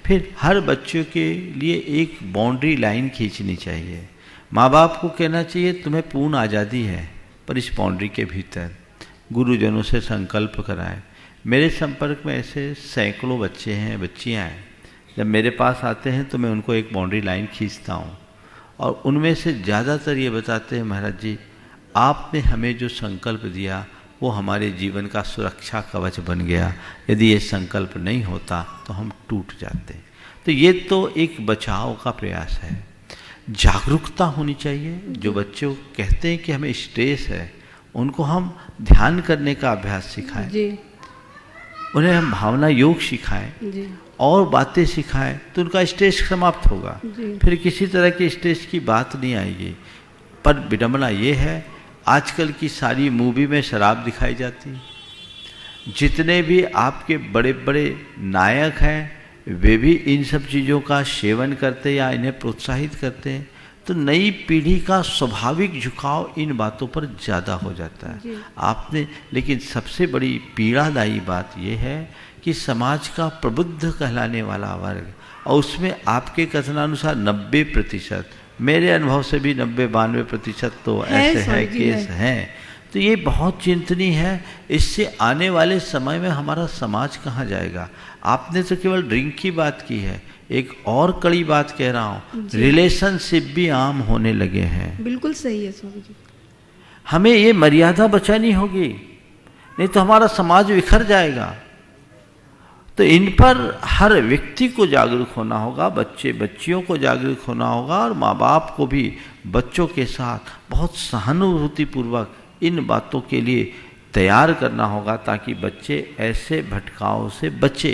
फिर हर बच्चों के लिए एक बाउंड्री लाइन खींचनी चाहिए। माँ बाप को कहना चाहिए तुम्हें पूर्ण आज़ादी है, पर इस बाउंड्री के भीतर गुरुजनों से संकल्प कराएं। मेरे संपर्क में ऐसे सैकड़ों बच्चे हैं, बच्चियाँ हैं। जब मेरे पास आते हैं तो मैं उनको एक बाउंड्री लाइन खींचता हूँ, और उनमें से ज़्यादातर ये बताते हैं महाराज जी आपने हमें जो संकल्प दिया वो हमारे जीवन का सुरक्षा कवच बन गया, यदि ये संकल्प नहीं होता तो हम टूट जाते। तो ये तो एक बचाव का प्रयास है। जागरूकता होनी चाहिए। जो बच्चों कहते हैं कि हमें स्ट्रेस है, उनको हम ध्यान करने का अभ्यास सिखाएं। जी। उन्हें हम भावना योग सिखाएं जी और बातें सिखाएं तो उनका स्ट्रेस समाप्त होगा, जी। फिर किसी तरह के स्ट्रेस की बात नहीं आएगी। पर विडंबना ये है, आजकल की सारी मूवी में शराब दिखाई जाती है। जितने भी आपके बड़े बड़े नायक हैं वे भी इन सब चीज़ों का सेवन करते या इन्हें प्रोत्साहित करते हैं, तो नई पीढ़ी का स्वाभाविक झुकाव इन बातों पर ज़्यादा हो जाता है। आपने लेकिन सबसे बड़ी पीड़ादायी बात यह है कि समाज का प्रबुद्ध कहलाने वाला वर्ग, और उसमें आपके कथनानुसार 90%, मेरे अनुभव से भी 90-92% तो ऐसे हैं केस हैं, तो ये बहुत चिंतनीय है। इससे आने वाले समय में हमारा समाज कहाँ जाएगा। आपने तो केवल ड्रिंक की बात की है, एक और कड़ी बात कह रहा हूँ, रिलेशनशिप भी आम होने लगे हैं। बिल्कुल सही है स्वामी जी। हमें ये मर्यादा बचानी होगी, नहीं तो हमारा समाज बिखर जाएगा। तो इन पर हर व्यक्ति को जागरूक होना होगा, बच्चे बच्चियों को जागरूक होना होगा, और माँ बाप को भी बच्चों के साथ बहुत सहानुभूतिपूर्वक इन बातों के लिए तैयार करना होगा, ताकि बच्चे ऐसे भटकाव से बचे,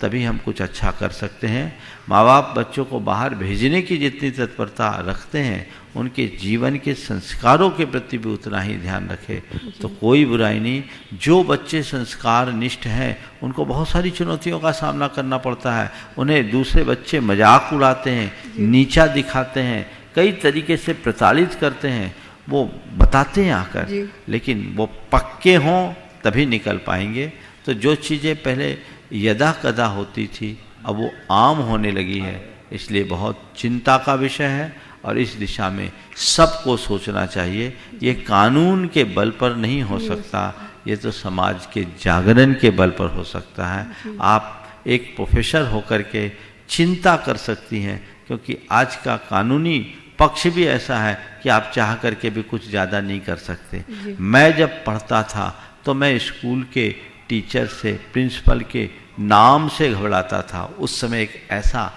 तभी हम कुछ अच्छा कर सकते हैं। माँ बाप बच्चों को बाहर भेजने की जितनी तत्परता रखते हैं, उनके जीवन के संस्कारों के प्रति भी उतना ही ध्यान रखें तो कोई बुराई नहीं। जो बच्चे संस्कार निष्ठ हैं उनको बहुत सारी चुनौतियों का सामना करना पड़ता है। उन्हें दूसरे बच्चे मजाक उड़ाते हैं, नीचा दिखाते हैं, कई तरीके से प्रताड़ित करते हैं, वो बताते हैं आकर, लेकिन वो पक्के हों तभी निकल पाएंगे। तो जो चीज़ें पहले यदा कदा होती थी अब वो आम होने लगी है, इसलिए बहुत चिंता का विषय है और इस दिशा में सबको सोचना चाहिए। ये कानून के बल पर नहीं हो सकता, ये तो समाज के जागरण के बल पर हो सकता है। आप एक प्रोफेसर होकर के चिंता कर सकती हैं, क्योंकि आज का कानूनी पक्ष भी ऐसा है कि आप चाह करके भी कुछ ज़्यादा नहीं कर सकते। मैं जब पढ़ता था तो मैं स्कूल के टीचर से, प्रिंसिपल के नाम से घबराता था। उस समय एक ऐसा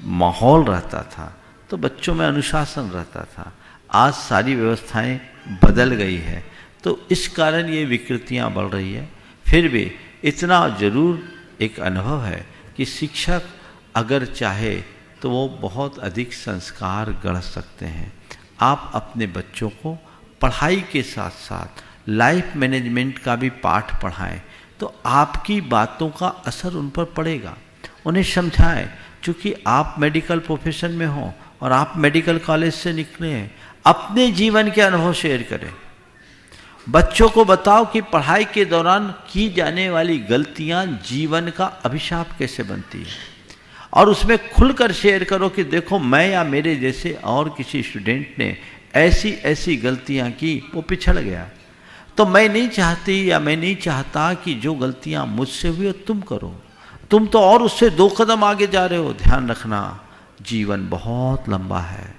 माहौल रहता था, तो बच्चों में अनुशासन रहता था। आज सारी व्यवस्थाएं बदल गई है, तो इस कारण ये विकृतियां बढ़ रही है। फिर भी इतना जरूर एक अनुभव है कि शिक्षक अगर चाहे तो वो बहुत अधिक संस्कार गढ़ सकते हैं। आप अपने बच्चों को पढ़ाई के साथ साथ लाइफ मैनेजमेंट का भी पाठ पढ़ाएं, तो आपकी बातों का असर उन पर पड़ेगा। उन्हें समझाएं, क्योंकि आप मेडिकल प्रोफेशन में हो और आप मेडिकल कॉलेज से निकले हैं, अपने जीवन के अनुभव शेयर करें। बच्चों को बताओ कि पढ़ाई के दौरान की जाने वाली गलतियां जीवन का अभिशाप कैसे बनती है, और उसमें खुलकर शेयर करो कि देखो मैं या मेरे जैसे और किसी स्टूडेंट ने ऐसी ऐसी गलतियां की, वो पिछड़ गया। तो मैं नहीं चाहती या मैं नहीं चाहता कि जो गलतियां मुझसे हुई तुम करो, तुम तो और उससे 2 कदम आगे जा रहे हो। ध्यान रखना, जीवन बहुत लंबा है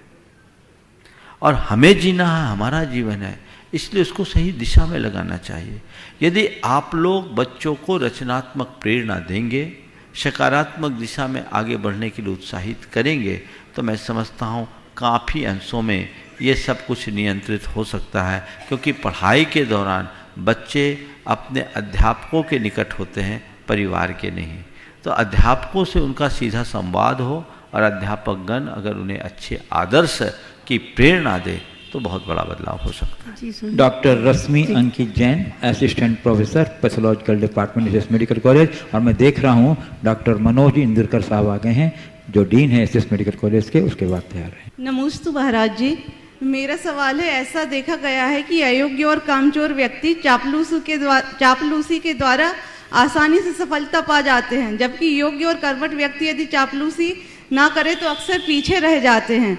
और हमें जीना है, हमारा जीवन है, इसलिए उसको सही दिशा में लगाना चाहिए। यदि आप लोग बच्चों को रचनात्मक प्रेरणा देंगे, सकारात्मक दिशा में आगे बढ़ने के लिए उत्साहित करेंगे, तो मैं समझता हूँ काफ़ी अंशों में ये सब कुछ नियंत्रित हो सकता है। क्योंकि पढ़ाई के दौरान बच्चे अपने अध्यापकों के निकट होते हैं, परिवार के नहीं। तो अध्यापकों से उनका सीधा संवाद हो, और अध्यापकगण अगर उन्हें अच्छे आदर्श की प्रेरणा दे तो बहुत बड़ा बदलाव हो सकता है। Doctor Rashmi Ankit Jain, assistant professor pathological department SS medical college, और मैं देख रहा हूँ डॉक्टर मनोज इंद्रकर साहब आ गए हैं, जो डीन है एसएस मेडिकल कॉलेज के, उसके बाद तैयार हैं। नमोस्तु महाराज जी, मेरा सवाल है, ऐसा देखा गया है कि अयोग्य और कामचोर व्यक्ति चापलूसी के द्वारा आसानी से सफलता पा जाते हैं, जबकि योग्य और कर्मठ व्यक्ति यदि चापलूसी ना करे तो अक्सर पीछे रह जाते हैं,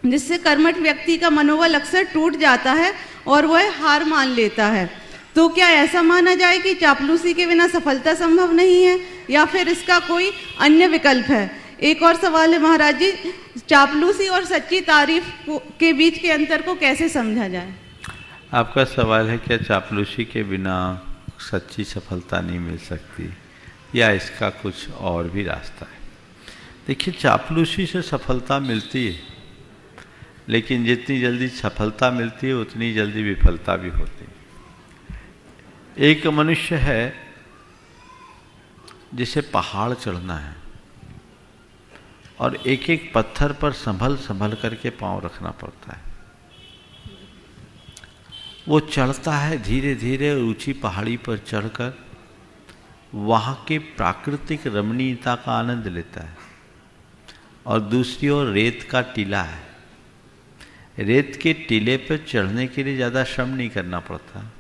जिससे कर्मठ व्यक्ति का मनोबल अक्सर टूट जाता है और वह हार मान लेता है। तो क्या ऐसा माना जाए कि चापलूसी के बिना सफलता संभव नहीं है, या फिर इसका कोई अन्य विकल्प है? एक और सवाल है महाराज जी, चापलूसी और सच्ची तारीफ के बीच के अंतर को कैसे समझा जाए? आपका सवाल है क्या चापलूसी के बिना सच्ची सफलता नहीं मिल सकती, या इसका कुछ और भी रास्ता है? देखिए, चापलूसी से सफलता मिलती है, लेकिन जितनी जल्दी सफलता मिलती है उतनी जल्दी विफलता भी होती है। एक मनुष्य है, जिसे पहाड़ चढ़ना है और एक एक पत्थर पर संभल संभल करके पांव रखना पड़ता है। वो चढ़ता है धीरे धीरे ऊंची पहाड़ी पर चढ़कर वहाँ के प्राकृतिक रमणीयता का आनंद लेता है। और दूसरी ओर रेत का टीला है, रेत के टीले पर चढ़ने के लिए ज़्यादा श्रम नहीं करना पड़ता,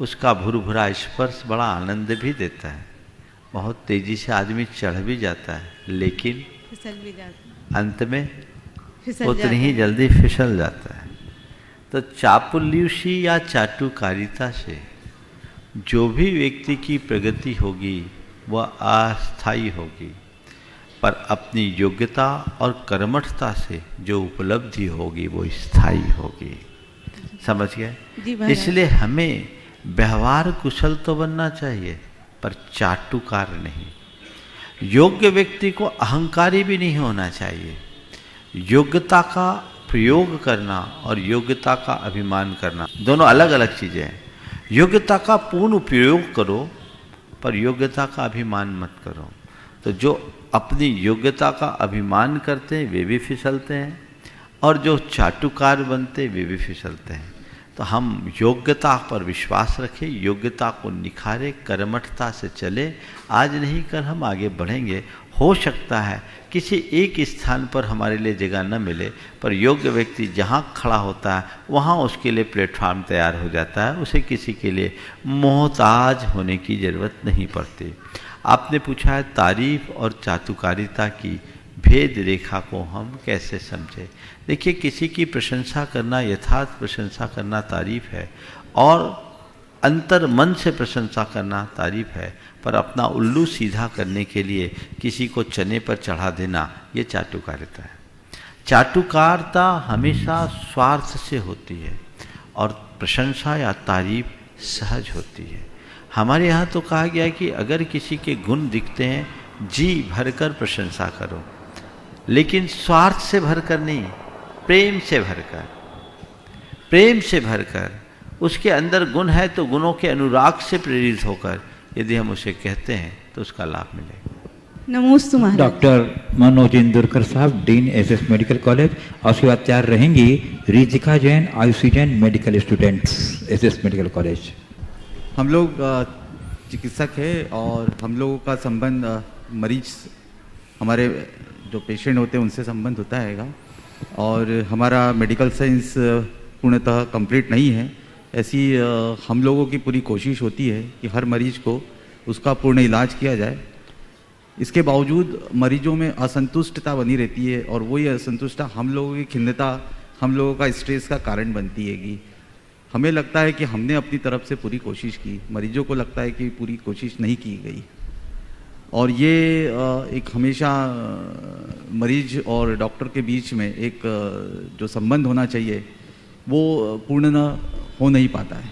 उसका भुरभुरा स्पर्श बड़ा आनंद भी देता है। बहुत तेजी से आदमी चढ़ भी जाता है, लेकिन फिसल भी जाता है, अंत में फिसल उतनी ही जल्दी फिसल जाता है। तो चापलूसी या चाटुकारिता से जो भी व्यक्ति की प्रगति होगी वह अस्थायी होगी, पर अपनी योग्यता और कर्मठता से जो उपलब्धि होगी वो स्थायी होगी। समझ गए? इसलिए हमें व्यवहार कुशल तो बनना चाहिए, पर चाटुकार नहीं। योग्य व्यक्ति को अहंकारी भी नहीं होना चाहिए। योग्यता का प्रयोग करना और योग्यता का अभिमान करना दोनों अलग अलग चीज़ें हैं। योग्यता का पूर्ण उपयोग करो, पर योग्यता का अभिमान मत करो। तो जो अपनी योग्यता का अभिमान करते हैं वे भी फिसलते हैं, और जो चाटुकार बनते वे भी फिसलते हैं। तो हम योग्यता पर विश्वास रखें, योग्यता को निखारें, कर्मठता से चले। आज नहीं कल हम आगे बढ़ेंगे। हो सकता है किसी एक स्थान पर हमारे लिए जगह न मिले, पर योग्य व्यक्ति जहाँ खड़ा होता है वहाँ उसके लिए प्लेटफार्म तैयार हो जाता है। उसे किसी के लिए मोहताज होने की ज़रूरत नहीं पड़ती। आपने पूछा है तारीफ और चाटुकारिता की भेद रेखा को हम कैसे समझें। देखिए, किसी की प्रशंसा करना, यथार्थ प्रशंसा करना तारीफ है, और अंतर मन से प्रशंसा करना तारीफ है, पर अपना उल्लू सीधा करने के लिए किसी को चने पर चढ़ा देना ये चाटुकारिता है। चाटुकारिता हमेशा स्वार्थ से होती है और प्रशंसा या तारीफ सहज होती है। हमारे यहाँ तो कहा गया है कि अगर किसी के गुण दिखते हैं जी भरकर प्रशंसा करो, लेकिन स्वार्थ से भरकर नहीं, प्रेम से भरकर। प्रेम से भरकर उसके अंदर गुण है तो गुणों के अनुराग से प्रेरित होकर यदि हम उसे कहते हैं तो उसका लाभ मिलेगा। नमोस्तु महाराज। डॉक्टर मनोज इंदुरकर साहब, डीन एसएस मेडिकल कॉलेज, और उसके बाद तैयार रहेंगी Rijika Jain, Ayushi Jain, medical students, SS medical college. हम लोग चिकित्सक हैं और हम लोगों का संबंध मरीज, हमारे जो पेशेंट होते हैं उनसे संबंध होता है, और हमारा मेडिकल साइंस पूर्णतः कंप्लीट नहीं है। ऐसी हम लोगों की पूरी कोशिश होती है कि हर मरीज को उसका पूर्ण इलाज किया जाए। इसके बावजूद मरीजों में असंतुष्टता बनी रहती है, और वही असंतुष्टता हम लोगों की खिन्नता, हम लोगों का स्ट्रेस का कारण बनती है। कि हमें लगता है कि हमने अपनी तरफ से पूरी कोशिश की, मरीजों को लगता है कि पूरी कोशिश नहीं की गई, और ये एक हमेशा मरीज और डॉक्टर के बीच में एक जो संबंध होना चाहिए वो पूर्ण न हो नहीं पाता है।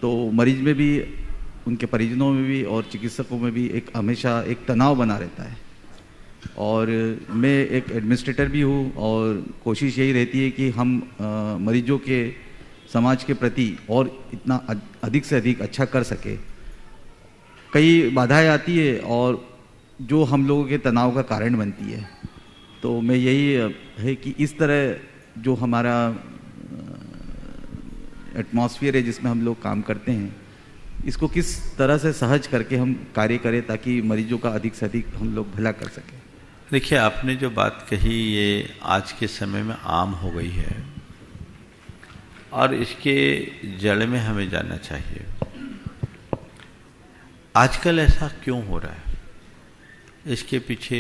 तो मरीज में भी, उनके परिजनों में भी और चिकित्सकों में भी एक हमेशा एक तनाव बना रहता है। और मैं एक एडमिनिस्ट्रेटर भी हूँ, और कोशिश यही रहती है कि हम मरीजों के समाज के प्रति और इतना अधिक से अधिक अच्छा कर सके। कई बाधाएं आती है और जो हम लोगों के तनाव का कारण बनती है। तो मैं यही है कि इस तरह जो हमारा एटमॉस्फेयर है जिसमें हम लोग काम करते हैं, इसको किस तरह से सहज करके हम कार्य करें ताकि मरीजों का अधिक से अधिक हम लोग भला कर सकें। देखिए, आपने जो बात कही ये आज के समय में आम हो गई है, और इसके जड़ में हमें जानना चाहिए आजकल ऐसा क्यों हो रहा है। इसके पीछे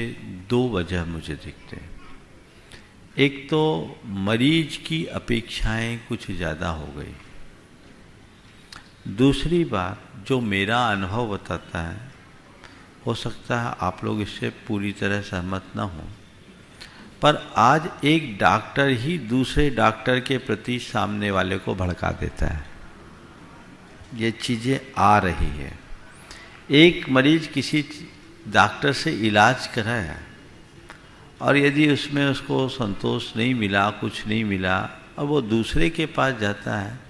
दो वजह मुझे दिखते हैं। एक तो मरीज की अपेक्षाएं कुछ ज़्यादा हो गई। दूसरी बात जो मेरा अनुभव बताता है, हो सकता है आप लोग इससे पूरी तरह सहमत ना हो, पर आज एक डॉक्टर ही दूसरे डॉक्टर के प्रति सामने वाले को भड़का देता है। ये चीज़ें आ रही है। एक मरीज किसी डॉक्टर से इलाज कराया और यदि उसमें उसको संतोष नहीं मिला, कुछ नहीं मिला, और वो दूसरे के पास जाता है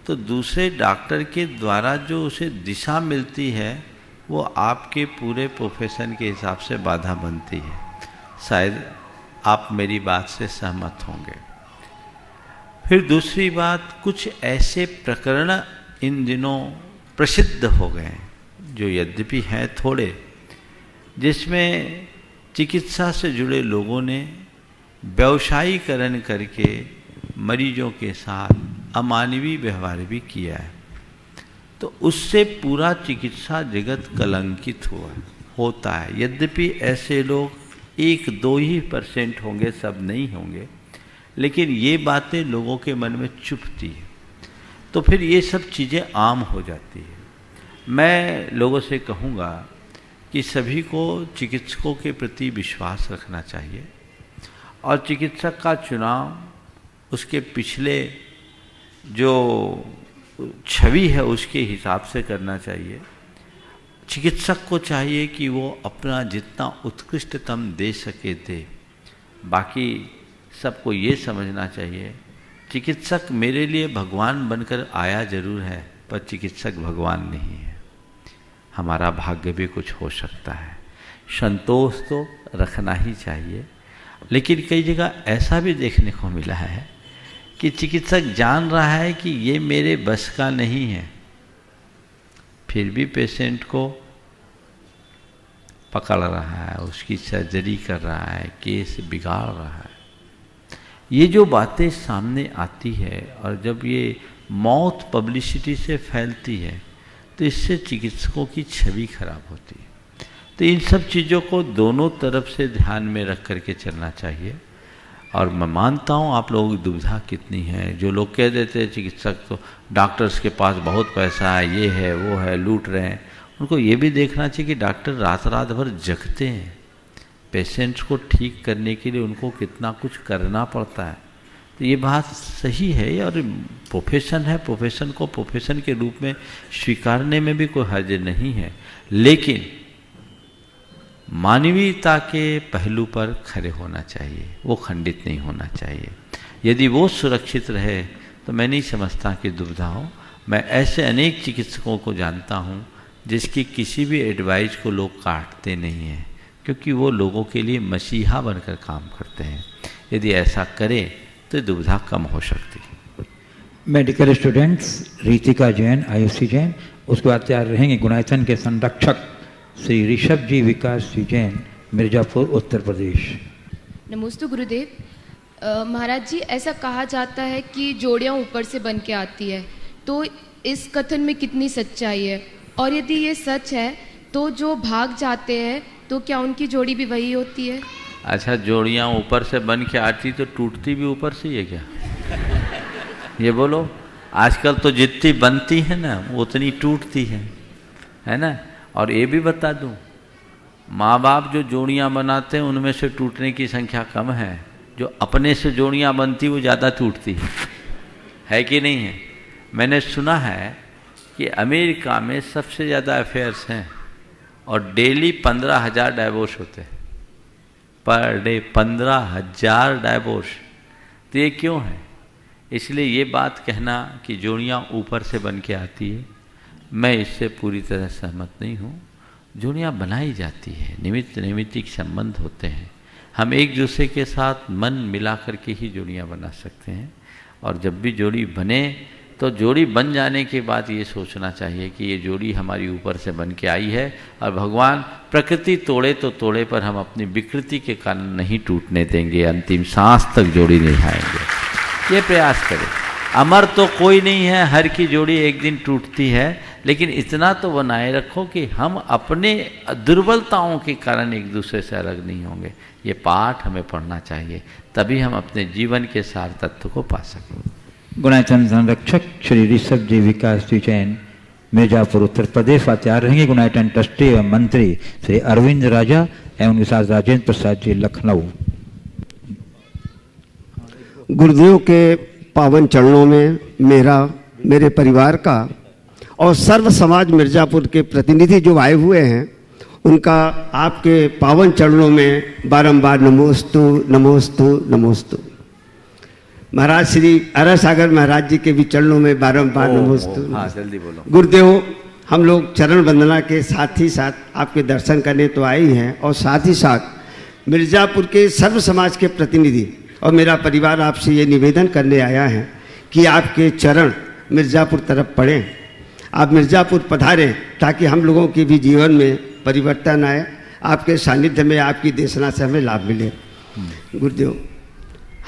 तो दूसरे डॉक्टर के द्वारा जो उसे दिशा मिलती है वो आपके पूरे प्रोफेशन के हिसाब से बाधा बनती है। शायद आप मेरी बात से सहमत होंगे। फिर दूसरी बात, कुछ ऐसे प्रकरण इन दिनों प्रसिद्ध हो गए हैं जो यद्यपि हैं थोड़े, जिसमें चिकित्सा से जुड़े लोगों ने व्यवसायीकरण करके मरीजों के साथ अमानवीय व्यवहार भी किया है। तो उससे पूरा चिकित्सा जगत कलंकित होता है। यद्यपि ऐसे लोग 1-2% होंगे, सब नहीं होंगे, लेकिन ये बातें लोगों के मन में चुभती है, तो फिर ये सब चीज़ें आम हो जाती है। मैं लोगों से कहूँगा कि सभी को चिकित्सकों के प्रति विश्वास रखना चाहिए और चिकित्सक का चुनाव उसके पिछले जो छवि है उसके हिसाब से करना चाहिए। चिकित्सक को चाहिए कि वो अपना जितना उत्कृष्टतम दे सके दे। बाकी सबको ये समझना चाहिए, चिकित्सक मेरे लिए भगवान बनकर आया जरूर है, पर चिकित्सक भगवान नहीं है। हमारा भाग्य भी कुछ हो सकता है। संतोष तो रखना ही चाहिए, लेकिन कई जगह ऐसा भी देखने को मिला है कि चिकित्सक जान रहा है कि ये मेरे बस का नहीं है, फिर भी पेशेंट को पकड़ रहा है, उसकी सर्जरी कर रहा है, केस बिगाड़ रहा है। ये जो बातें सामने आती है और जब ये मौत पब्लिसिटी से फैलती है तो इससे चिकित्सकों की छवि खराब होती है। तो इन सब चीज़ों को दोनों तरफ से ध्यान में रख करके चलना चाहिए। और मैं मानता हूँ आप लोगों की दुविधा कितनी है। जो लोग कह देते हैं चिकित्सक तो डॉक्टर्स के पास बहुत पैसा है, ये है वो है, लूट रहे हैं, उनको ये भी देखना चाहिए कि डॉक्टर रात रात भर जगते हैं। पेशेंट्स को ठीक करने के लिए उनको कितना कुछ करना पड़ता है। तो ये बात सही है और प्रोफेशन है, प्रोफेशन को प्रोफेशन के रूप में स्वीकारने में भी कोई हर्ज नहीं है, लेकिन मानवीयता के पहलू पर खड़े होना चाहिए, वो खंडित नहीं होना चाहिए। यदि वो सुरक्षित रहे तो मैं नहीं समझता कि दुविधा हो। मैं ऐसे अनेक चिकित्सकों को जानता हूँ जिसकी किसी भी एडवाइस को लोग काटते नहीं हैं, क्योंकि वो लोगों के लिए मसीहा बनकर काम करते हैं। यदि ऐसा करें तो दुविधा कम हो सकती है। मेडिकल स्टूडेंट्स रीतिका जैन, आयुषी जैन, उसके बाद तैयार रहेंगे गुणायतन के संरक्षक श्री ऋषभ जी विकास जी जैन, मिर्जापुर उत्तर प्रदेश। नमस्ते गुरुदेव। महाराज जी, ऐसा कहा जाता है कि जोड़ियाँ ऊपर से बन के आती है, तो इस कथन में कितनी सच्चाई है? और यदि ये सच है तो जो भाग जाते हैं तो क्या उनकी जोड़ी भी वही होती है? अच्छा, जोड़ियाँ ऊपर से बन के आती तो टूटती भी ऊपर से ही है क्या? ये बोलो। आजकल तो जितनी बनती है ना उतनी टूटती है ना। और ये भी बता दूं, माँ बाप जो जोड़ियाँ बनाते हैं उनमें से टूटने की संख्या कम है, जो अपने से जोड़ियाँ बनती वो ज़्यादा टूटती है कि नहीं है? मैंने सुना है कि अमेरिका में सबसे ज़्यादा अफेयर्स हैं और डेली 15,000 डाइवोर्स होते हैं, पर डे 15,000 डाइवोर्स। तो ये क्यों है? इसलिए ये बात कहना कि जोड़ियाँ ऊपर से बन के आती है, मैं इससे पूरी तरह सहमत नहीं हूँ। जोड़ियाँ बनाई जाती है, निमित्त नैमित्तिक संबंध होते हैं। हम एक दूसरे के साथ मन मिला करके ही जोड़ियाँ बना सकते हैं। और जब भी जोड़ी बने तो जोड़ी बन जाने के बाद ये सोचना चाहिए कि ये जोड़ी हमारी ऊपर से बन के आई है और भगवान प्रकृति तोड़े तो तोड़े, पर हम अपनी विकृति के कारण नहीं टूटने देंगे, अंतिम सांस तक जोड़ी निभाएंगे। ये प्रयास करें। अमर तो कोई नहीं है, हर की जोड़ी एक दिन टूटती है, लेकिन इतना तो बनाए रखो कि हम अपने दुर्बलताओं के कारण एक दूसरे से अलग नहीं होंगे। ये पाठ हमें पढ़ना चाहिए, तभी हम अपने जीवन के सार तत्व को पा सकें। गुणायतन संरक्षक श्री ऋषभ जी विकास जी जैन, मिर्जापुर उत्तर प्रदेश। तैयार रहेंगे गुणायतन ट्रस्टी एवं मंत्री श्री अरविंद राजा एवं उनके साथ राजेंद्र प्रसाद जी, लखनऊ। गुरुदेव के पावन चरणों में मेरे परिवार का और सर्व समाज मिर्जापुर के प्रतिनिधि जो आए हुए हैं उनका आपके पावन चरणों में बारंबार नमोस्तु नमोस्तु नमोस्तु। महाराज श्री अरसागर महाराज जी के भी चरणों में बारंबार नमोस्तु। हाँ, जल्दी बोलो। गुरुदेव, हम लोग चरण वंदना के साथ ही साथ आपके दर्शन करने तो आए ही हैं, और साथ ही साथ मिर्ज़ापुर के सर्व समाज के प्रतिनिधि और मेरा परिवार आपसे ये निवेदन करने आया है कि आपके चरण मिर्ज़ापुर तरफ पड़ें, आप मिर्ज़ापुर पधारें ताकि हम लोगों के भी जीवन में परिवर्तन आए, आपके सानिध्य में आपकी देशना से हमें लाभ मिले। गुरुदेव,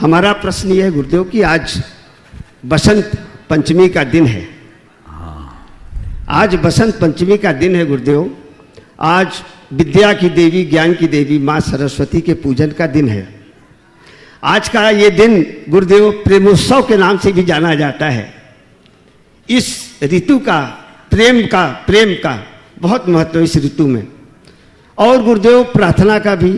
हमारा प्रश्न ये है गुरुदेव कि आज बसंत पंचमी का दिन है। आज बसंत पंचमी का दिन है गुरुदेव। आज विद्या की देवी, ज्ञान की देवी माँ सरस्वती के पूजन का दिन है। आज का ये दिन गुरुदेव प्रेमोत्सव के नाम से भी जाना जाता है। इस ऋतु का प्रेम का बहुत महत्व इस ऋतु में, और गुरुदेव प्रार्थना का भी,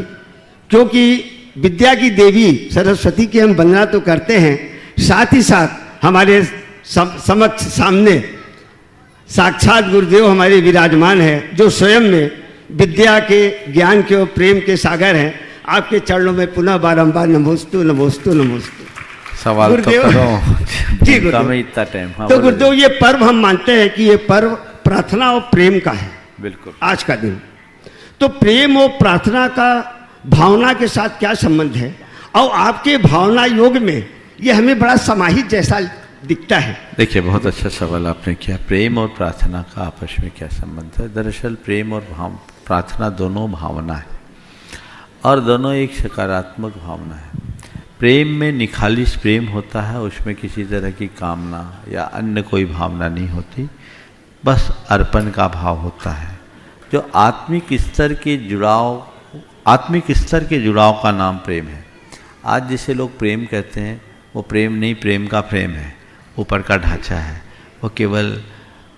क्योंकि विद्या की देवी सरस्वती की हम वंदना तो करते हैं, साथ ही साथ हमारे समक्ष सामने साक्षात गुरुदेव हमारे विराजमान है, जो स्वयं में विद्या के, ज्ञान के और प्रेम के सागर हैं। आपके चरणों में पुनः बारंबार नमोस्तु नमोस्तु नमोस्तु। सवाल तो करो जी गुरुदेव, में इतना टाइम। तो गुरुदेव ये पर्व हम मानते हैं कि ये पर्व प्रार्थना और प्रेम का है। बिल्कुल। आज का दिन तो प्रेम और प्रार्थना का भावना के साथ क्या संबंध है, और आपके भावना योग में ये हमें बड़ा समाहित जैसा दिखता है। देखिए, बहुत अच्छा सवाल आपने किया। प्रेम और प्रार्थना का आपस में क्या संबंध है? दरअसल प्रेम और प्रार्थना दोनों भावना है, और दोनों एक सकारात्मक भावना है। प्रेम में निखालिस प्रेम होता है, उसमें किसी तरह की कामना या अन्य कोई भावना नहीं होती, बस अर्पण का भाव होता है। जो आत्मिक स्तर के जुड़ाव का नाम प्रेम है। आज जिसे लोग प्रेम कहते हैं वो प्रेम नहीं, प्रेम का प्रेम है, ऊपर का ढांचा है। वो केवल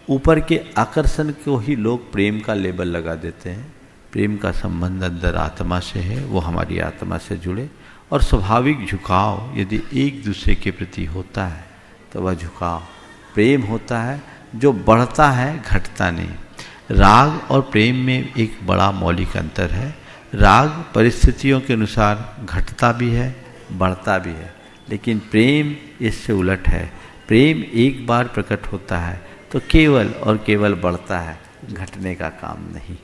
ऊपर के आकर्षण को ही लोग प्रेम का लेबल लगा देते हैं। प्रेम का संबंध अंदर आत्मा से है, वो हमारी आत्मा से जुड़े, और स्वाभाविक झुकाव यदि एक दूसरे के प्रति होता है तो वह झुकाव प्रेम होता है, जो बढ़ता है, घटता नहीं। राग और प्रेम में एक बड़ा मौलिक अंतर है। राग परिस्थितियों के अनुसार घटता भी है, बढ़ता भी है, लेकिन प्रेम इससे उलट है। प्रेम एक बार प्रकट होता है तो केवल और केवल बढ़ता है, घटने का काम नहीं।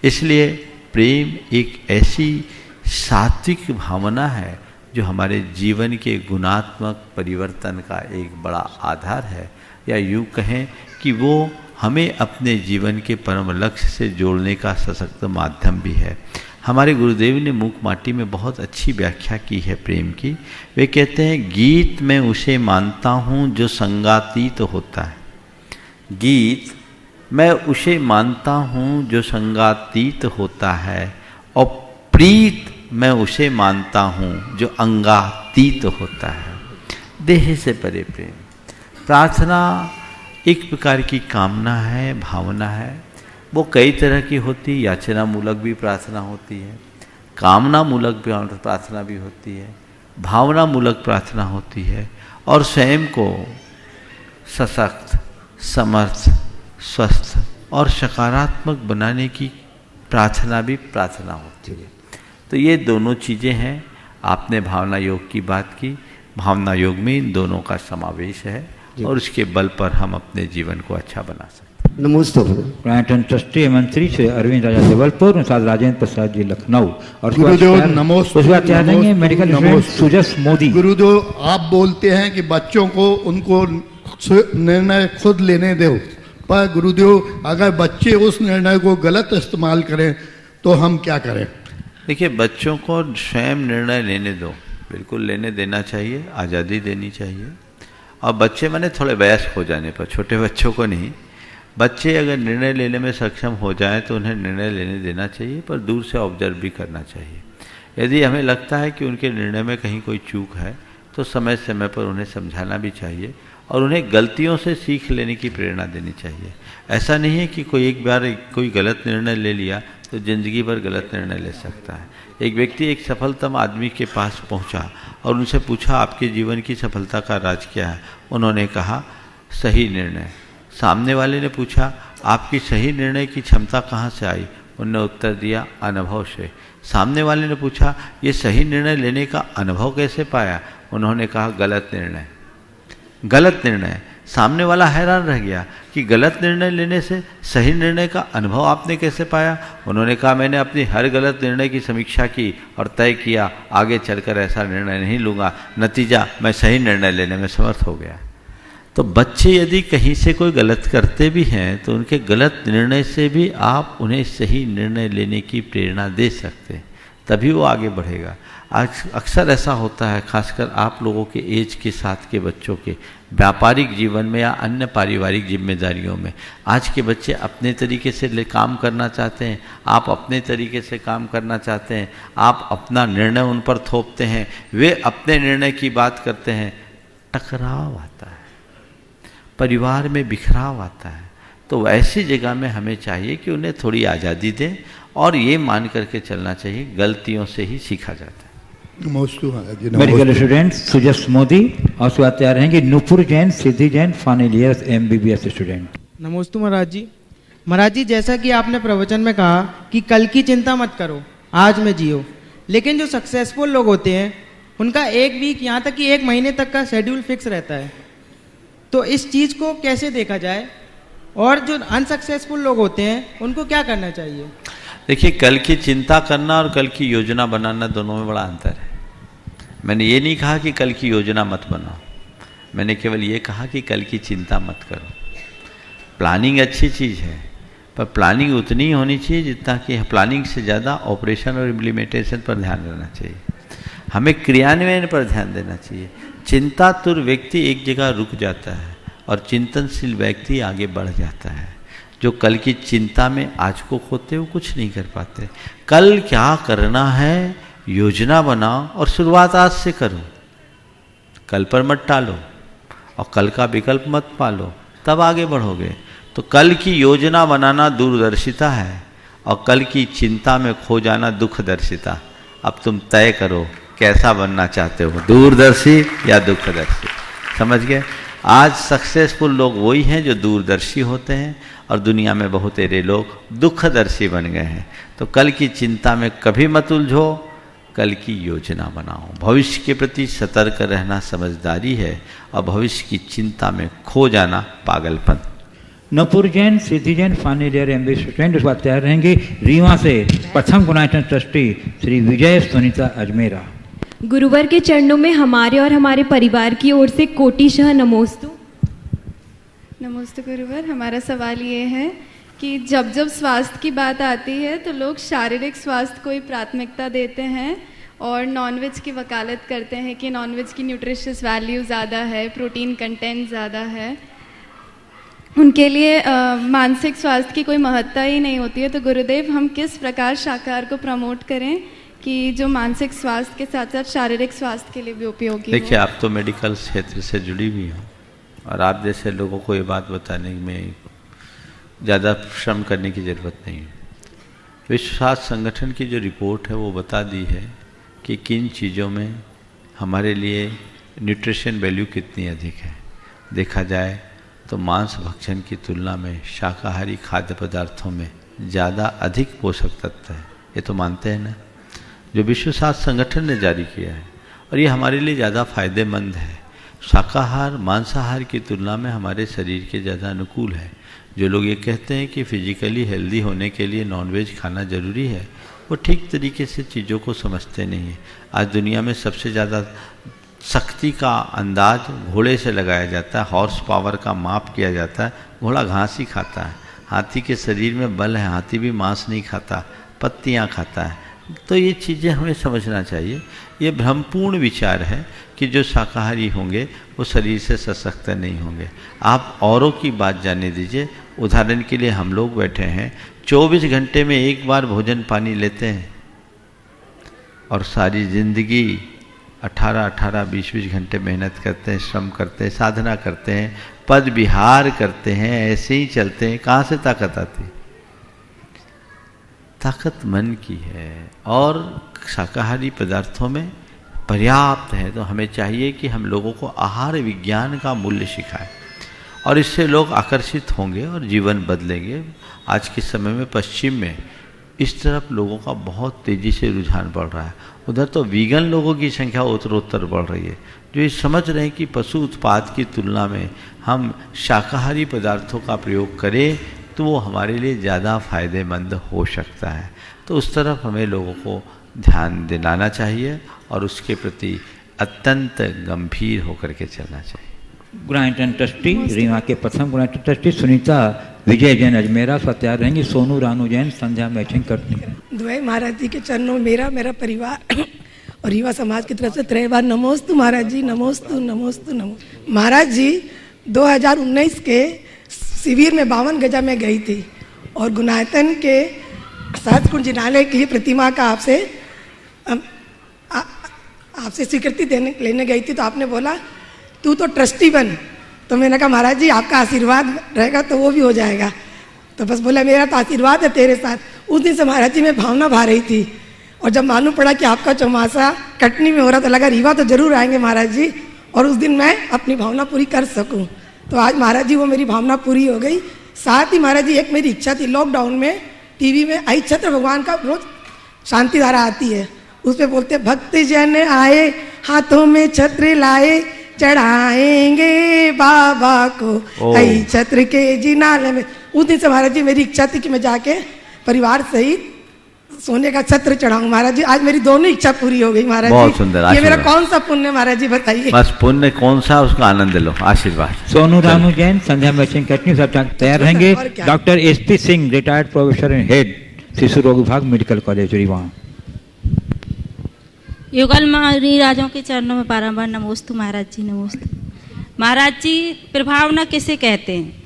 इसलिए प्रेम एक ऐसी सात्विक भावना है जो हमारे जीवन के गुणात्मक परिवर्तन का एक बड़ा आधार है, या यूँ कहें कि वो हमें अपने जीवन के परम लक्ष्य से जोड़ने का सशक्त माध्यम भी है। हमारे गुरुदेव ने मूक माटी में बहुत अच्छी व्याख्या की है प्रेम की। वे कहते हैं, गीत मैं उसे मानता हूँ जो संगातीत होता है। गीत मैं उसे मानता हूँ जो संगातीत होता है, और प्रीत मैं उसे मानता हूँ जो अंगातीत होता है। देह से परे प्रेम। प्रार्थना एक प्रकार की कामना है, भावना है। वो कई तरह की होती है। याचना मूलक भी प्रार्थना होती है, कामना मूलक भी प्रार्थना भी होती है, भावना मूलक प्रार्थना होती है, और स्वयं को सशक्त, समर्थ, स्वस्थ और सकारात्मक बनाने की प्रार्थना भी प्रार्थना होती है। तो ये दोनों चीज़ें हैं। आपने भावना योग की बात की। भावना योग में इन दोनों का समावेश है, और उसके बल पर हम अपने जीवन को अच्छा बना सकते हैं। नमस्ते। पर्यटन ट्रस्टी मंत्री श्री अरविंद राजा जबलपुर, उस्ताद राजेंद्र प्रसाद जी लखनऊ, और गुरुदेव नमोस्तु। Medical student Sujas Modi. गुरुदेव, आप बोलते हैं कि बच्चों को उनको निर्णय खुद लेने दो, पर गुरुदेव अगर बच्चे उस निर्णय को गलत इस्तेमाल करें तो हम क्या करें? देखिए, बच्चों को स्वयं निर्णय लेने दो, बिल्कुल लेने देना चाहिए, आज़ादी देनी चाहिए। और बच्चे माने थोड़े वयस्क हो जाने पर, छोटे बच्चों को नहीं। बच्चे अगर निर्णय लेने में सक्षम हो जाएं तो उन्हें निर्णय लेने देना चाहिए, पर दूर से ऑब्जर्व भी करना चाहिए। यदि हमें लगता है कि उनके निर्णय में कहीं कोई चूक है तो समय समय पर उन्हें समझाना भी चाहिए, और उन्हें गलतियों से सीख लेने की प्रेरणा देनी चाहिए। ऐसा नहीं है कि कोई एक बार कोई गलत निर्णय ले लिया तो ज़िंदगी भर गलत निर्णय ले सकता है। एक व्यक्ति एक सफलतम आदमी के पास पहुंचा और उनसे पूछा, आपके जीवन की सफलता का राज क्या है? उन्होंने कहा, सही निर्णय। सामने वाले ने पूछा, आपकी सही निर्णय की क्षमता कहाँ से आई? उन्होंने उत्तर दिया, अनुभव से। सामने वाले ने पूछा, ये सही निर्णय लेने का अनुभव कैसे पाया? उन्होंने कहा, गलत निर्णय। गलत निर्णय सामने वाला हैरान रह गया कि गलत निर्णय लेने से सही निर्णय का अनुभव आपने कैसे पाया। उन्होंने कहा मैंने अपनी हर गलत निर्णय की समीक्षा की और तय किया आगे चलकर ऐसा निर्णय नहीं लूँगा, नतीजा मैं सही निर्णय लेने में समर्थ हो गया। तो बच्चे यदि कहीं से कोई गलत करते भी हैं तो उनके गलत निर्णय से भी आप उन्हें सही निर्णय लेने की प्रेरणा दे सकते हैं, तभी वो आगे बढ़ेगा। आज अक्सर ऐसा होता है, खासकर आप लोगों के एज के साथ के बच्चों के व्यापारिक जीवन में या अन्य पारिवारिक जिम्मेदारियों में, आज के बच्चे अपने तरीके से काम करना चाहते हैं, आप अपने तरीके से काम करना चाहते हैं, आप अपना निर्णय उन पर थोपते हैं, वे अपने निर्णय की बात करते हैं, टकराव आता है, परिवार में बिखराव आता है। तो ऐसी जगह में हमें चाहिए कि उन्हें थोड़ी आज़ादी दें और ये मान करके चलना चाहिए गलतियों से ही सीखा जाता है। मेडिकल स्टूडेंट सुजस मोदी और उसके बाद तैयार रहेंगे Nupur Jain, Siddhi Jain, final year MBBS student. नमोस्तु महाराज जी। महाराज जी, जैसा कि आपने प्रवचन में कहा कि कल की चिंता मत करो, आज में जियो, लेकिन जो सक्सेसफुल लोग होते हैं उनका 1 वीक यहाँ तक कि 1 महीने तक का शेड्यूल फिक्स रहता है। तो इस चीज़ को कैसे देखा जाए और जो अनसक्सेसफुल लोग होते हैं उनको क्या करना चाहिए? देखिए, कल की चिंता करना और कल की योजना बनाना दोनों में बड़ा अंतर है। मैंने ये नहीं कहा कि कल की योजना मत बनाओ, मैंने केवल ये कहा कि कल की चिंता मत करो। प्लानिंग अच्छी चीज़ है, पर प्लानिंग उतनी ही होनी चाहिए जितना कि प्लानिंग से ज़्यादा ऑपरेशन और इम्प्लीमेंटेशन पर ध्यान देना चाहिए, हमें क्रियान्वयन पर ध्यान देना चाहिए। चिंतातुर व्यक्ति एक जगह रुक जाता है और चिंतनशील व्यक्ति आगे बढ़ जाता है। जो कल की चिंता में आज को खोते वो कुछ नहीं कर पाते। कल क्या करना है योजना बनाओ और शुरुआत आज से करो, कल पर मत टालो और कल का विकल्प मत पालो, तब आगे बढ़ोगे। तो कल की योजना बनाना दूरदर्शिता है और कल की चिंता में खो जाना दुखदर्शिता। अब तुम तय करो कैसा बनना चाहते हो, दूरदर्शी या दुखदर्शी। समझ गए? आज सक्सेसफुल लोग वही हैं जो दूरदर्शी होते हैं और दुनिया में बहुतेरे लोग दुखदर्शी बन गए हैं। तो कल की चिंता में कभी मत उलझो, कल की योजना बनाओ। भविष्य के प्रति सतर्क रहना समझदारी है और भविष्य की चिंता में खो जाना पागलपन। Nupur Jain, Siddhi Jain, final year MBA student. उसके बाद तैयार रहेंगे रीवा से प्रथम गुणायतन ट्रस्टी श्री विजय सुनीता अजमेरा। गुरुवर के चरणों में हमारे और हमारे परिवार की ओर से कोटिशः नमोस्तु। नमस्ते गुरुवर। हमारा सवाल ये है कि जब जब स्वास्थ्य की बात आती है तो लोग शारीरिक स्वास्थ्य को ही प्राथमिकता देते हैं और नॉनवेज की वकालत करते हैं कि नॉनवेज की न्यूट्रिशियस वैल्यू ज़्यादा है, प्रोटीन कंटेंट ज़्यादा है, उनके लिए मानसिक स्वास्थ्य की कोई महत्ता ही नहीं होती है। तो गुरुदेव, हम किस प्रकार शाकाहार को प्रमोट करें कि जो मानसिक स्वास्थ्य के साथ साथ शारीरिक स्वास्थ्य के लिए भी उपयोगी हो? देखिए, आप तो मेडिकल क्षेत्र से जुड़ी हुई हो और आप जैसे लोगों को ये बात बताने में ज़्यादा श्रम करने की ज़रूरत नहीं है। विश्व स्वास्थ्य संगठन की जो रिपोर्ट है वो बता दी है कि किन चीज़ों में हमारे लिए न्यूट्रिशन वैल्यू कितनी अधिक है। देखा जाए तो मांस भक्षण की तुलना में शाकाहारी खाद्य पदार्थों में ज़्यादा अधिक पोषक तत्व है, ये तो मानते हैं ना, जो विश्व स्वास्थ्य संगठन ने जारी किया है, और ये हमारे लिए ज़्यादा फायदेमंद है। शाकाहार मांसाहार की तुलना में हमारे शरीर के ज़्यादा अनुकूल है। जो लोग ये कहते हैं कि फिजिकली हेल्दी होने के लिए नॉनवेज खाना ज़रूरी है, वो ठीक तरीके से चीज़ों को समझते नहीं हैं। आज दुनिया में सबसे ज़्यादा शक्ति का अंदाज घोड़े से लगाया जाता है, हॉर्स पावर का माप किया जाता है। घोड़ा घास ही खाता है, हाथी के शरीर में बल है, हाथी भी मांस नहीं खाता, पत्तियाँ खाता है। तो ये चीज़ें हमें समझना चाहिए। ये भ्रमपूर्ण विचार है कि जो शाकाहारी होंगे वो शरीर से सशक्त नहीं होंगे। आप औरों की बात जाने दीजिए। उदाहरण के लिए हम लोग बैठे हैं, 24 घंटे में एक बार भोजन पानी लेते हैं और सारी जिंदगी 18-18, 20-20 घंटे मेहनत करते हैं, श्रम करते हैं, साधना करते हैं, पद विहार करते हैं, ऐसे ही चलते हैं। कहाँ से ताकत आती? ताकत मन की है और शाकाहारी पदार्थों में पर्याप्त है। तो हमें चाहिए कि हम लोगों को आहार विज्ञान का मूल्य सिखाएं और इससे लोग आकर्षित होंगे और जीवन बदलेंगे। आज के समय में पश्चिम में इस तरफ लोगों का बहुत तेज़ी से रुझान बढ़ रहा है। उधर तो वीगन लोगों की संख्या उत्तरोत्तर बढ़ रही है, जो ये समझ रहे हैं कि पशु उत्पाद की तुलना में हम शाकाहारी पदार्थों का प्रयोग करें तो वो हमारे लिए ज़्यादा फायदेमंद हो सकता है। तो उस तरफ हमें लोगों को ध्यान दिलाना चाहिए और उसके प्रति अत्यंत गंभीर होकर के चलना चाहिए। गुणायतन ट्रस्टी रीवा के प्रथम गुणायतन ट्रस्टी सुनीता विजय जैन अजमेरा तैयार रहेंगी। सोनू रानू जैन संध्या मैचिंग करती हैं। दुआई महाराज जी के चरणों में मेरा परिवार और रीवा समाज की तरफ से 3 बार नमोस्तु महाराज जी, नमोस्तु नमोस्तु नमो। महाराज जी 2019 के शिविर में 52 गजा में गई थी और गुणायतन के सहस्त्रकुंड जिनालय की प्रतिमा का आपसे स्वीकृति लेने गई थी। तो आपने बोला तू तो ट्रस्टी बन, तो मैंने कहा महाराज जी आपका आशीर्वाद रहेगा तो वो भी हो जाएगा। तो बस बोला मेरा तो आशीर्वाद है तेरे साथ। उस दिन से महाराज जी में भावना भा रही थी और जब मालूम पड़ा कि आपका चौमासा कटनी में हो रहा तो लगा रीवा तो जरूर आएंगे महाराज जी और उस दिन मैं अपनी भावना पूरी कर सकूं। तो आज महाराज जी वो मेरी भावना पूरी हो गई। साथ ही महाराज जी एक मेरी इच्छा थी, लॉकडाउन में टीवी में आई छत्र भगवान का रोज शांति धारा आती है, उस पर बोलते भक्त जन आए हाथों में छत्र लाए चढ़ाएंगे बाबा को आई छत्र के जिनाले में। उस दिन से महाराज जी मेरी इच्छा थी कि मैं जाके परिवार सहित सोने का छत्र चढ़ाऊं। महाराज जी आज मेरी दोनों इच्छा पूरी हो गई महाराज जी। बहुत सुंदर। ये मेरा कौन सा पुण्य महाराज जी बताइए। बस पुण्य कौन सा, उसका आनंद लो, आशीर्वाद। सोनू रानू जैन संध्या मैचिंग करती सब तैयार रहेंगे। Doctor SP Singh retired professor and head शिशु रोग विभाग मेडिकल कॉलेज रीवा। युगल राजों के चरणों में बारंबार नमोस्तु महाराज जी, नमोस्तु महाराज जी। प्रभावना किसे कहते हैं?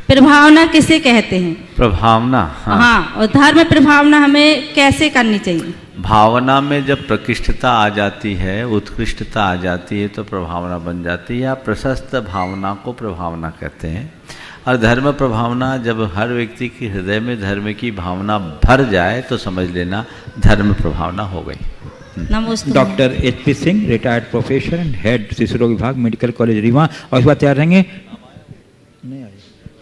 प्रभावना किसे कहते हैं? प्रभावना, हाँ, और धर्म प्रभावना हमें कैसे करनी चाहिए? भावना में जब प्रकृष्टता आ जाती है, उत्कृष्टता आ जाती है तो प्रभावना बन जाती है, या प्रशस्त भावना को प्रभावना कहते हैं। और धर्म प्रभावना जब हर व्यक्ति के हृदय में धर्म की भावना भर जाए तो समझ लेना धर्म प्रभावना हो गई। नमस्ते। Doctor SP Singh retired professor and head शिशु रोग विभाग मेडिकल कॉलेज रीवा। और इस बार तैयार रहेंगे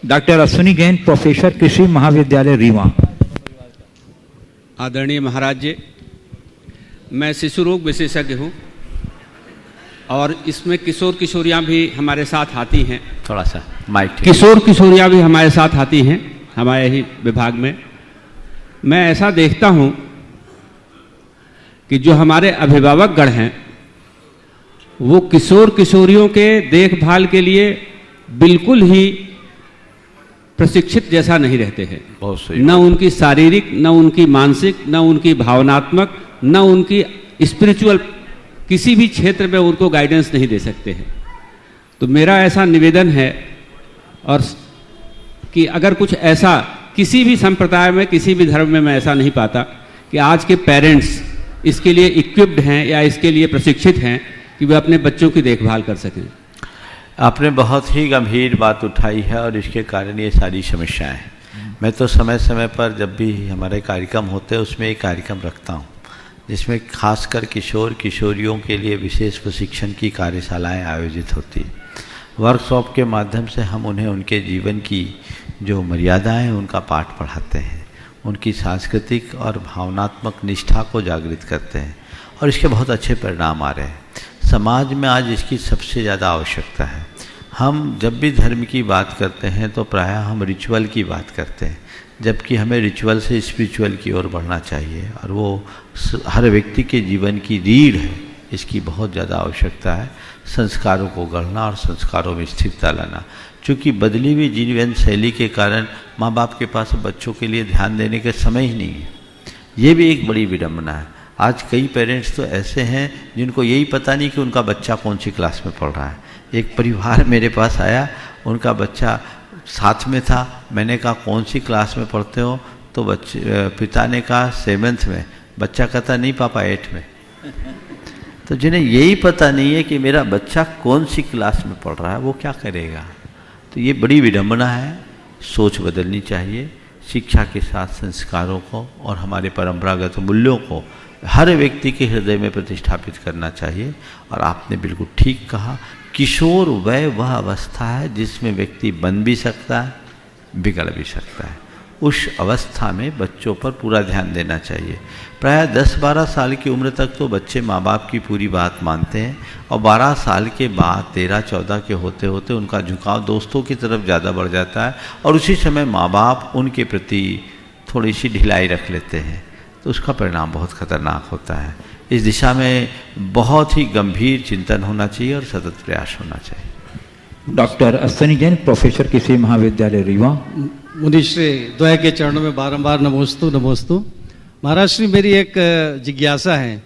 डॉक्टर अश्विनी जैन प्रोफेसर कृषि महाविद्यालय रीवा। आदरणीय महाराज जी, मैं शिशु रोग विशेषज्ञ हूँ और इसमें किशोर किशोरियाँ भी हमारे साथ आती हैं। थोड़ा सा माइक। किशोर किशोरियाँ भी हमारे साथ आती हैं हमारे ही विभाग में। मैं ऐसा देखता हूँ कि जो हमारे अभिभावकगण हैं वो किशोर किशोरियों के देखभाल के लिए बिल्कुल ही प्रशिक्षित जैसा नहीं रहते हैं। बहुत सही। न उनकी शारीरिक, न उनकी मानसिक, न उनकी भावनात्मक, न उनकी स्पिरिचुअल किसी भी क्षेत्र में उनको गाइडेंस नहीं दे सकते हैं। तो मेरा ऐसा निवेदन है और कि अगर कुछ ऐसा किसी भी संप्रदाय में, किसी भी धर्म में मैं ऐसा नहीं पाता कि आज के पेरेंट्स इसके लिए इक्विप्ड हैं या इसके लिए प्रशिक्षित हैं कि वे अपने बच्चों की देखभाल कर सकें। आपने बहुत ही गंभीर बात उठाई है और इसके कारण ये सारी समस्याएं हैं। मैं तो समय समय पर जब भी हमारे कार्यक्रम होते हैं उसमें एक कार्यक्रम रखता हूँ जिसमें खासकर किशोर किशोरियों के लिए विशेष प्रशिक्षण की कार्यशालाएं आयोजित होती हैं। वर्कशॉप के माध्यम से हम उन्हें उनके जीवन की जो मर्यादाएं हैं उनका पाठ पढ़ाते हैं, उनकी सांस्कृतिक और भावनात्मक निष्ठा को जागृत करते हैं और इसके बहुत अच्छे परिणाम आ रहे हैं। समाज में आज इसकी सबसे ज़्यादा आवश्यकता है। हम जब भी धर्म की बात करते हैं तो प्रायः हम रिचुअल की बात करते हैं, जबकि हमें रिचुअल से स्पिरिचुअल की ओर बढ़ना चाहिए और वो हर व्यक्ति के जीवन की रीढ़ है। इसकी बहुत ज़्यादा आवश्यकता है संस्कारों को गढ़ना और संस्कारों में स्थिरता लाना। चूँकि बदली हुई जीवन शैली के कारण माँ बाप के पास बच्चों के लिए ध्यान देने का समय ही नहीं है। ये भी एक बड़ी विडम्बना है। आज कई पेरेंट्स तो ऐसे हैं जिनको यही पता नहीं कि उनका बच्चा कौन सी क्लास में पढ़ रहा है। एक परिवार मेरे पास आया, उनका बच्चा साथ में था। मैंने कहा कौन सी क्लास में पढ़ते हो? तो बच्चे पिता ने कहा 7th में। बच्चा कहता नहीं पापा 8 में। तो जिन्हें यही पता नहीं है कि मेरा बच्चा कौन सी क्लास में पढ़ रहा है वो क्या करेगा? तो ये बड़ी विडंबना है। सोच बदलनी चाहिए। शिक्षा के साथ संस्कारों को और हमारे परंपरागत मूल्यों को हर व्यक्ति के हृदय में प्रतिष्ठापित करना चाहिए। और आपने बिल्कुल ठीक कहा, किशोर वह अवस्था है जिसमें व्यक्ति बन भी सकता है, बिगड़ भी सकता है। उस अवस्था में बच्चों पर पूरा ध्यान देना चाहिए। प्राय 10-12 साल की उम्र तक तो बच्चे माँ बाप की पूरी बात मानते हैं और 12 साल के बाद 13-14 के होते होते उनका झुकाव दोस्तों की तरफ ज़्यादा बढ़ जाता है और उसी समय माँ बाप उनके प्रति थोड़ी सी ढिलाई रख लेते हैं, तो उसका परिणाम बहुत खतरनाक होता है। इस दिशा में बहुत ही गंभीर चिंतन होना चाहिए और सतत प्रयास होना चाहिए। डॉक्टर अश्विनी जैन, प्रोफेसर कृषि महाविद्यालय रीवा। मुनिश्री द्वय के चरणों में बारंबार नमोस्तु नमोस्तु। महाराज श्री, मेरी एक जिज्ञासा है।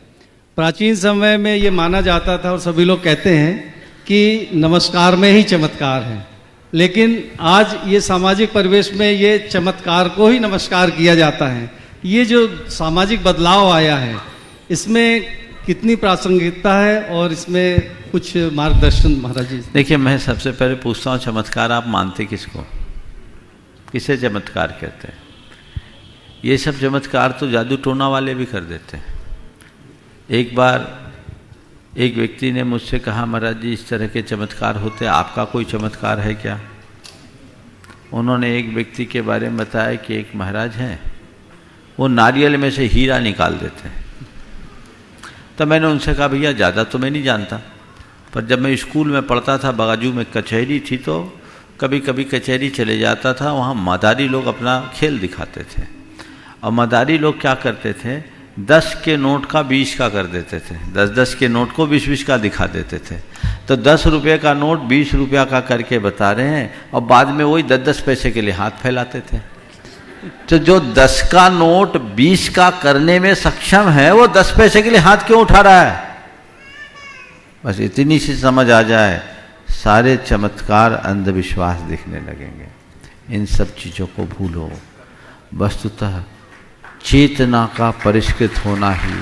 प्राचीन समय में ये माना जाता था और सभी लोग कहते हैं कि नमस्कार में ही चमत्कार है, लेकिन आज ये सामाजिक परिवेश में ये चमत्कार को ही नमस्कार किया जाता है। ये जो सामाजिक बदलाव आया है, इसमें कितनी प्रासंगिकता है और इसमें कुछ मार्गदर्शन महाराज जी। देखिए, मैं सबसे पहले पूछता हूँ, चमत्कार आप मानते किसको, किसे चमत्कार कहते हैं? ये सब चमत्कार तो जादू टोना वाले भी कर देते हैं। एक बार एक व्यक्ति ने मुझसे कहा, महाराज जी इस तरह के चमत्कार होते हैं, आपका कोई चमत्कार है क्या? उन्होंने एक व्यक्ति के बारे में बताया कि एक महाराज हैं, वो नारियल में से हीरा निकाल देते हैं। तो मैंने उनसे कहा, भैया ज़्यादा तो मैं नहीं जानता, पर जब मैं स्कूल में पढ़ता था, बाजू में कचहरी थी, तो कभी कभी कचहरी चले जाता था, वहाँ मदारी लोग अपना खेल दिखाते थे। और मदारी लोग क्या करते थे, 10 के नोट का 20 का कर देते थे, 10-10 के नोट को 20-20 का दिखा देते थे। तो 10 रुपये का नोट 20 रुपया का करके बता रहे हैं और बाद में वही 10-10 पैसे के लिए हाथ फैलाते थे। तो जो 10 का नोट 20 का करने में सक्षम है, वो 10 पैसे के लिए हाथ क्यों उठा रहा है? बस इतनी सी समझ आ जाए, सारे चमत्कार अंधविश्वास दिखने लगेंगे। इन सब चीज़ों को भूलो। वस्तुतः चेतना का परिष्कृत होना ही,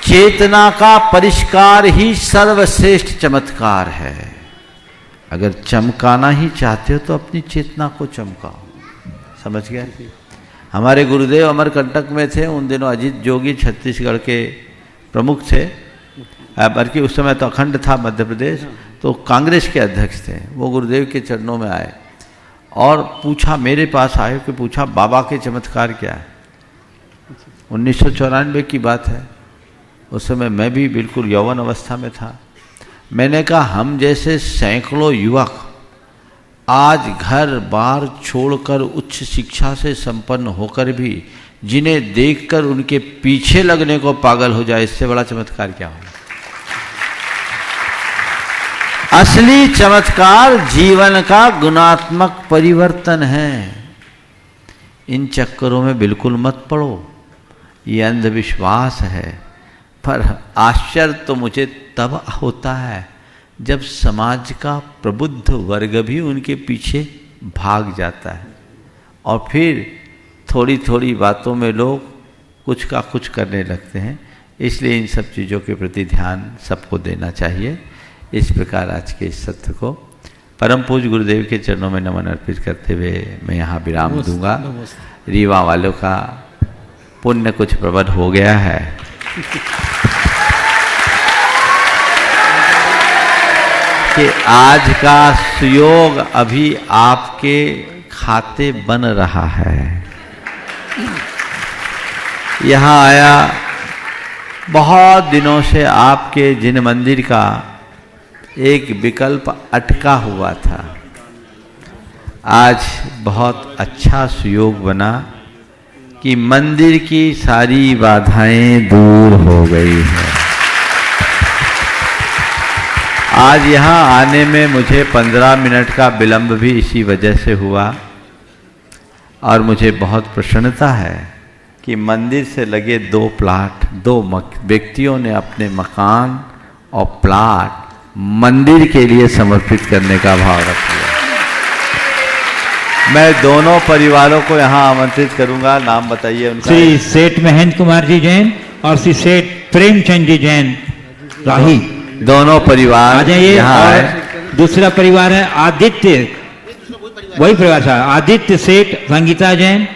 चेतना का परिष्कार ही सर्वश्रेष्ठ चमत्कार है। अगर चमकाना ही चाहते हो तो अपनी चेतना को चमकाओ। समझ गए? हमारे गुरुदेव अमरकंटक में थे, उन दिनों अजीत जोगी छत्तीसगढ़ के प्रमुख थे, बल्कि उस समय तो अखंड था मध्य प्रदेश, तो कांग्रेस के अध्यक्ष थे। वो गुरुदेव के चरणों में आए और पूछा, मेरे पास आए कि पूछा, बाबा के चमत्कार क्या है? 1994 की बात है, उस समय मैं भी बिल्कुल यौवन अवस्था में था। मैंने कहा, हम जैसे सैकड़ों युवक आज घर बार छोड़कर उच्च शिक्षा से संपन्न होकर भी जिन्हें देखकर उनके पीछे लगने को पागल हो जाए, इससे बड़ा चमत्कार क्या होगा? असली चमत्कार जीवन का गुणात्मक परिवर्तन है। इन चक्करों में बिल्कुल मत पड़ो, ये अंधविश्वास है। पर आश्चर्य तो मुझे तब होता है जब समाज का प्रबुद्ध वर्ग भी उनके पीछे भाग जाता है और फिर थोड़ी थोड़ी बातों में लोग कुछ का कुछ करने लगते हैं। इसलिए इन सब चीज़ों के प्रति ध्यान सबको देना चाहिए। इस प्रकार आज के इस सत्र को परम पूज्य गुरुदेव के चरणों में नमन अर्पित करते हुए मैं यहाँ विराम दूंगा। रीवा वालों का पुण्य कुछ प्रबल हो गया है। कि आज का सुयोग अभी आपके खाते बन रहा है। यहाँ आया, बहुत दिनों से आपके जिन मंदिर का एक विकल्प अटका हुआ था, आज बहुत अच्छा सुयोग बना कि मंदिर की सारी बाधाएं दूर हो गई है। आज यहाँ आने में मुझे 15 मिनट का विलंब भी इसी वजह से हुआ और मुझे बहुत प्रसन्नता है कि मंदिर से लगे 2 प्लाट, 2 व्यक्तियों ने अपने मकान और प्लाट मंदिर के लिए समर्पित करने का भाव रख लिया। मैं दोनों परिवारों को यहाँ आमंत्रित करूंगा। नाम बताइए उनका। श्री सेठ महेंद्र कुमार जी जैन और श्री सेठ प्रेमचंद जी जैन राही, दोनों परिवार आ जाइए। यहाँ आए। दूसरा परिवार है आदित्य, वही परिवार था, आदित्य सेठ, संगीता जैन,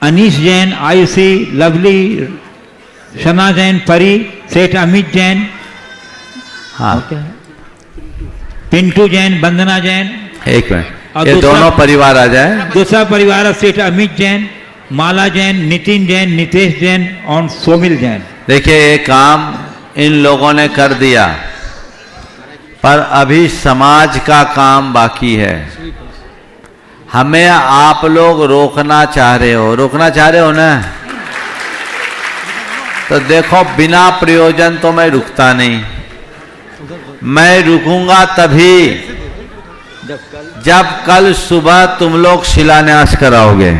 अनीश जैन, आयुषी, लवली, शमा जैन, परी सेठ, अमित जैन, हाँ, पिंटू जैन, वंदना जैन। एक मिनट, ये दोनों परिवार आ जाए। दूसरा परिवार है सेठ अमित जैन, माला जैन, नितिन जैन, नितेश जैन और सोमिल जैन। देखिए ये काम इन लोगों ने कर दिया, पर अभी समाज का काम बाकी है। हमें आप लोग रोकना चाह रहे हो ना? तो देखो बिना प्रयोजन तो मैं रुकता नहीं। मैं रुकूंगा तभी जब कल सुबह तुम लोग शिलान्यास कराओगे।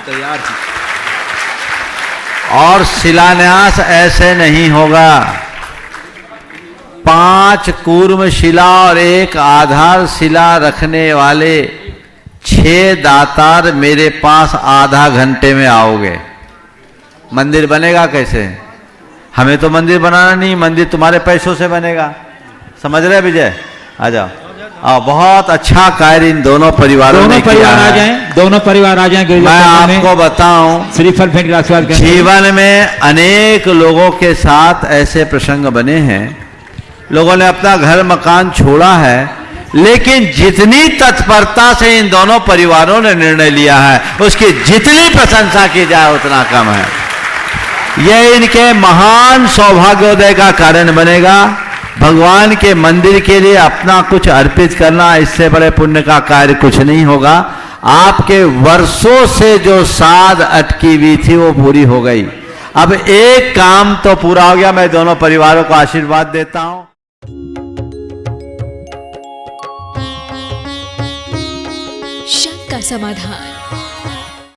तैयार। और शिलान्यास ऐसे नहीं होगा। 5 कूर्म शिला और 1 आधार शिला रखने वाले 6 दातार मेरे पास आधा घंटे में आओगे। मंदिर बनेगा कैसे? हमें तो मंदिर बनाना नहीं, मंदिर तुम्हारे पैसों से बनेगा। समझ रहे विजय? आ जाओ। बहुत अच्छा कार्य इन दोनों परिवारों ने किया है। दोनों परिवार आ जाएं। मैं आपको बताऊं, श्रीफल भेंट का आशीर्वाद करें। जीवन में अनेक लोगों के साथ ऐसे प्रसंग बने हैं। लोगों ने अपना घर मकान छोड़ा है, लेकिन जितनी तत्परता से इन दोनों परिवारों ने निर्णय लिया है, उसकी जितनी प्रशंसा की जाए उतना कम है। यह इनके महान सौभाग्योदय का कारण बनेगा। भगवान के मंदिर के लिए अपना कुछ अर्पित करना, इससे बड़े पुण्य का कार्य कुछ नहीं होगा। आपके वर्षों से जो साध अटकी हुई थी वो पूरी हो गई। अब एक काम तो पूरा हो गया। मैं दोनों परिवारों को आशीर्वाद देता हूं। शक का समाधान